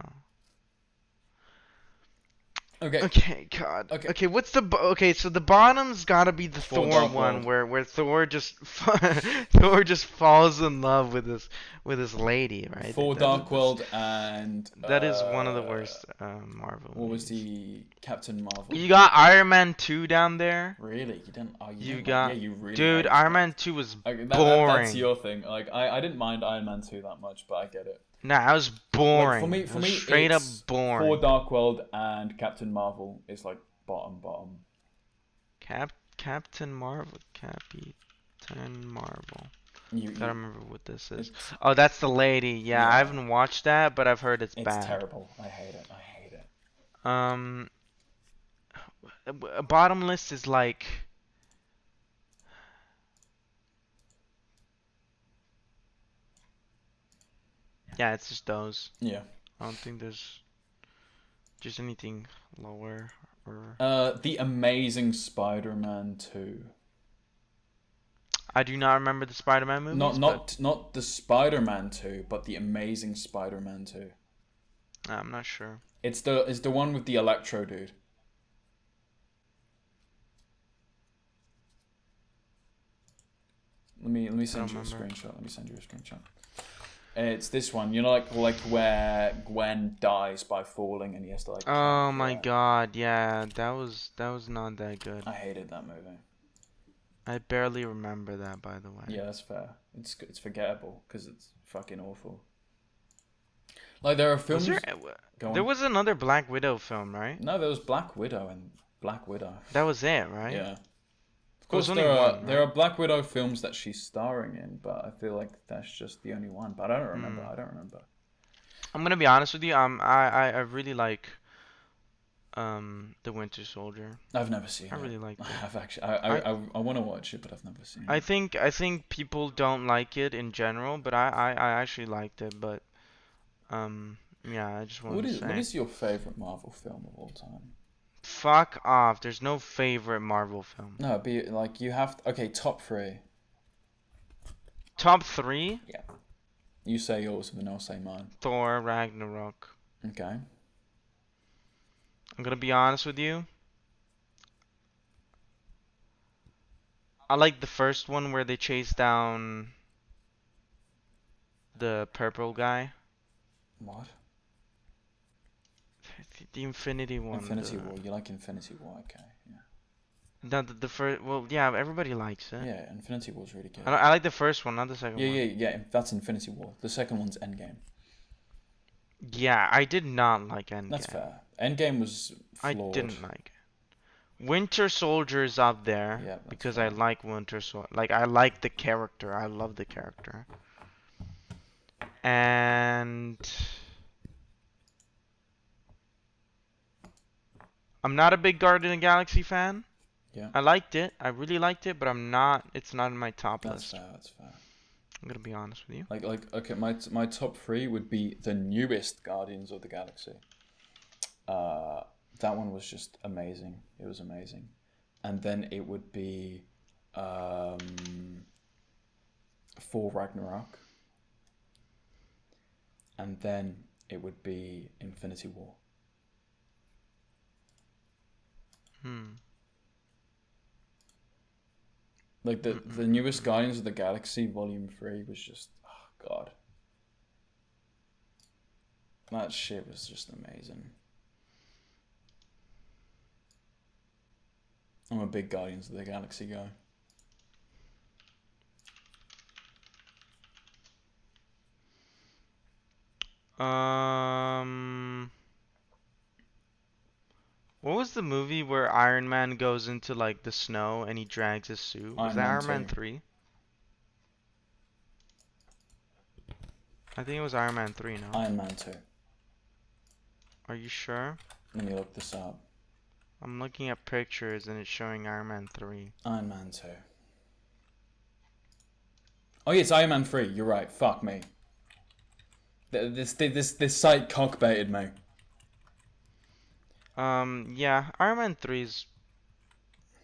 Okay. Okay, God. Okay. Okay, okay? So the bottom's gotta be the Thor Thor Dark one, World. where Thor just Thor just falls in love with this lady, right? Thor Dark World and That is one of the worst Marvel what was movies. the Captain Marvel? You got Iron Man 2 down there. Really? You didn't? Oh, You didn't got yeah, you really dude. hated Iron that. Man 2 was Okay, boring. that's your thing. Like I didn't mind Iron Man 2 that much, but I get it. Nah, I was Like boring. for me, It was straight up it's boring. Thor Dark World and Captain Marvel is like bottom. Captain Marvel. You Gotta remember what this is. it's, Oh, that's the lady. Yeah, yeah, I haven't watched that, but I've heard it's it's bad. terrible. I hate it. Um, a bottom list is like. Yeah, it's just those. Yeah. I don't think there's just anything lower or. The Amazing Spider-Man 2. I do not remember the Spider-Man movies. Not the Spider-Man 2, but the Amazing Spider-Man 2. I'm not sure. It's the one with the Electro dude. Let me send you a screenshot. It's this one. You know, like where Gwen dies by falling, and he has to like. Oh my God! Yeah, that was not that good. I hated that movie. I barely remember that, by the way. Yeah, that's fair. It's forgettable because it's fucking awful. Like there are films. There was another Black Widow film, right? No, there was Black Widow and Black Widow. That was it, right? Yeah. Of course, only there are one, there right? are Black Widow films that she's starring in, but I feel like that's just the only one. But I don't remember. I'm gonna be honest with you. I really like The Winter Soldier. I've never seen it. I really like I it. have actually. I want to watch it, but I've never seen it. I think people don't like it in general, but I actually liked it. But yeah, I just wanted to say. What is your favorite Marvel film of all time? Fuck off. There's no favorite Marvel film. No, be like you have okay, top 3. Top 3? Yeah. You say yours, and then I'll say mine. Thor Ragnarok. Okay. I'm gonna be honest with you. I like the first one where they chase down the purple guy. What? The Infinity one. Infinity War. You like Infinity War? Okay. Yeah. No, the first. Well, yeah, everybody likes it. Yeah, Infinity War's really good. I like the first one, not the second one. Yeah. That's Infinity War. The second one's Endgame. Yeah, I did not like Endgame. That's fair. Endgame was I flawed. didn't like it. Winter Soldier is up there Yeah, that's because fine. I like Winter Soldier. Like I like the character. I love the character. And I'm not a big Guardian of the Galaxy fan. Yeah, I liked it. I really liked it, but I'm not. It's not in my top that's list. fair. That's fair. I'm gonna be honest with you. Okay, my top three would be the newest Guardians of the Galaxy. That one was just amazing. It was amazing. And then it would be Thor Ragnarok. And then it would be Infinity War. Like the newest Guardians of the Galaxy Volume 3 was just, oh god. That shit was just amazing. I'm a big Guardians of the Galaxy guy. What was the movie where Iron Man goes into like the snow and he drags his suit? Was Iron that Man Iron Man 2. 3? I think it was Iron Man 3, no? Iron Man 2. Are you sure? Let me look this up. I'm looking at pictures and it's showing Iron Man 3. Iron Man 2. Oh yeah, it's Iron Man 3. You're right. Fuck me. This site cockbaited me. Yeah, Iron Man 3 is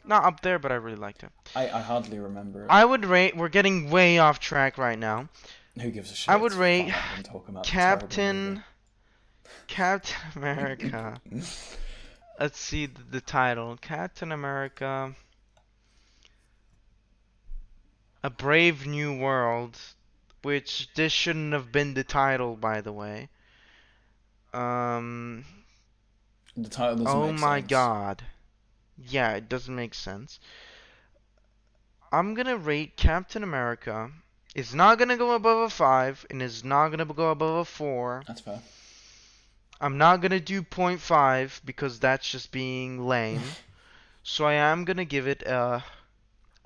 not up there, but I really liked it. I hardly remember it. I would rate, we're getting way off track right now. Who gives a shit? I would It's rate fun. I've been talking about the terrible movie. Captain America. Let's see the title. Captain America. A Brave New World, which this shouldn't have been the title, by the way. The title doesn't Oh make my sense. god. Yeah, it doesn't make sense. I'm gonna rate Captain America. It's not gonna go above a 5, and it's not gonna go above a 4. That's fair. I'm not gonna do 0.5 because that's just being lame. So I am gonna give it a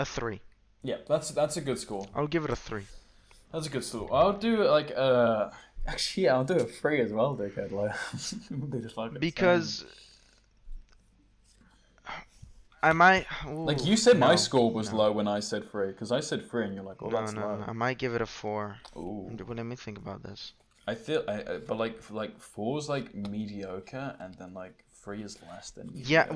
3. Yeah, that's a good score. I'll give it a 3. That's a good score. I'll do it like actually yeah, I'll do a 3 as well, dickhead. Like they just like it Because I might. Ooh, like you said, my no, score was no. low when I said 3 because I said 3 and you're like, oh, No, that's no, low. no. I might give it a 4. Ooh. Let me think about this. I feel, but like 4's like mediocre, and then like 3 is less than mediocre. Yeah,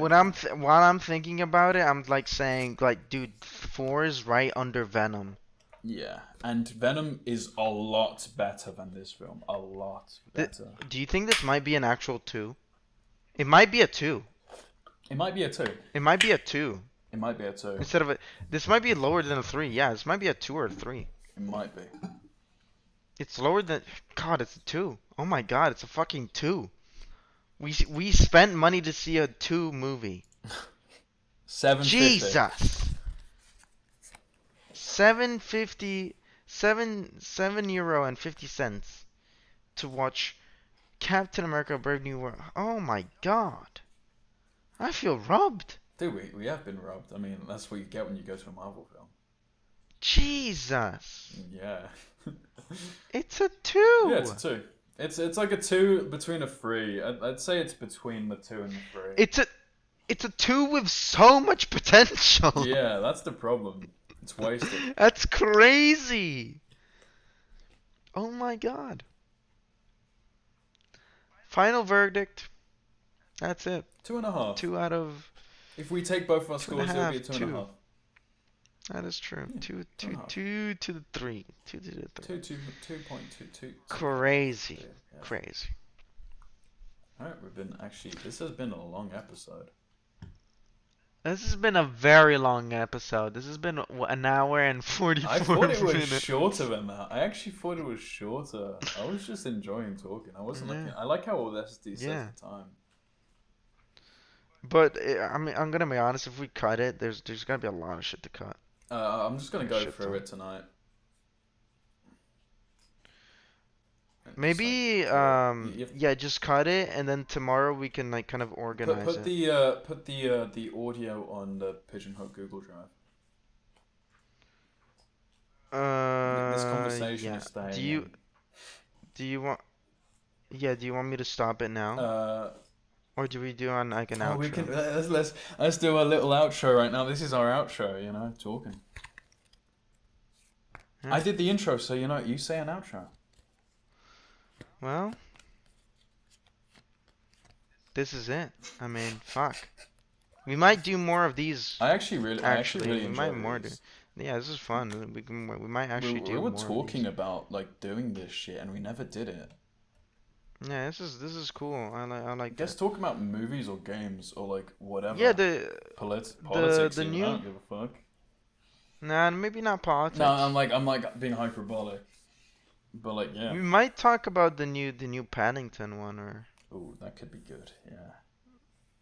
while I'm thinking about it, I'm like saying like, dude, 4 is right under Venom. Yeah, and Venom is a lot better than this film. A lot better. Do you think this might be an actual 2? It might be a 2. It might be a 2. It might be a 2. It might be a 2. Instead of a, this might be lower than a 3. Yeah, this might be a 2 or a 3. It might be. It's lower than. God, it's a 2. Oh my God, it's a fucking 2. We spent money to see a 2 movie. $7.50. Jesus. 7.50, €7 and 50 cents to watch Captain America: Brave New World. Oh my God, I feel robbed. Dude, we have been robbed. I mean, that's what you get when you go to a Marvel film. Jesus. Yeah. It's a 2. Yeah, it's a 2. It's like a 2 between a 3. I'd say it's between the 2 and the 3. It's a 2 with so much potential. Yeah, that's the problem. It's wasted. That's crazy. Oh my God. Final verdict. That's it. 2.5. 2 out of. If we take both our Two and a scores, it'll be a half, 2.5. That is true. Yeah, 2 to the 3. 2 to the 3. 2.22. Crazy. Yeah. Crazy. Alright, this has been a long episode. This has been a very long episode. This has been an hour and 44 I thought it was minutes. shorter than that. I actually thought it was shorter. I was just enjoying talking. I wasn't looking. I like how Audacity says the time. But I mean, I'm gonna be honest. If we cut it, there's gonna be a lot of shit to cut. I'm just gonna go through it tonight. And just, like, Maybe you have yeah, just cut it and then tomorrow we can like kind of organize put it. the audio on the Pigeon Hook Google Drive. This conversation Yeah. is staying Do you in. do you want do you want me to stop it now? Uh, Or do we do on like an oh, we can outro? let's do a little outro right now. This is our outro, you know, talking. Yeah. I did the intro, so you know, you say an outro. Well, this is it. I mean, fuck. We might do more of these. I actually really We enjoy might more do. these. Yeah, this is fun. We might actually We do were more of talking these. about like doing this shit, and we never did it. Yeah, this is cool. I I like guess that. talking about movies or games or like whatever. Yeah, Politics the even. I new don't give a fuck. nah, maybe not politics. No, I'm like being hyperbolic. But like, yeah. We might talk about the new Paddington one or Ooh, that could be good. Yeah.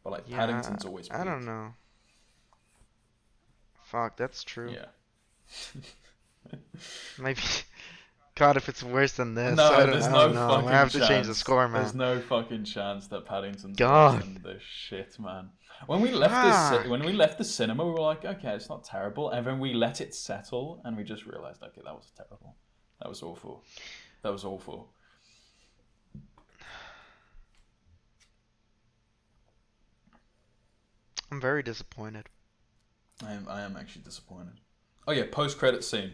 But like yeah, Paddington's always I weak. don't know. Fuck, that's true. Yeah. Maybe God, if it's worse than this, No, I there's don't no know. fucking I have to chance. change the score, man. There's no fucking chance that Paddington's God. worse than this shit, man. When we left Fuck. when we left the cinema, we were like, okay, it's not terrible, and then we let it settle, and we just realized, okay, that was terrible. That was awful. That was awful. I'm very disappointed. I am actually disappointed. Oh yeah, post-credit scene,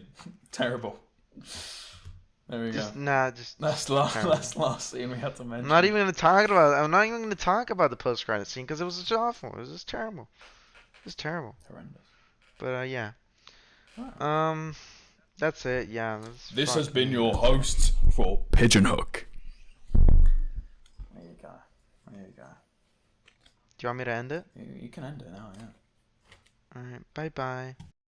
terrible. There we go. That's last scene we had to mention. I'm not even gonna talk about it. I'm not even gonna talk about the post-credit scene because it was just awful. It was just terrible. It was terrible. Horrendous. But yeah. Wow. That's it. Yeah. This has been your host for Pigeon Hook. There you go. There you go. Do you want me to end it? You can end it now, yeah. Alright. Bye bye.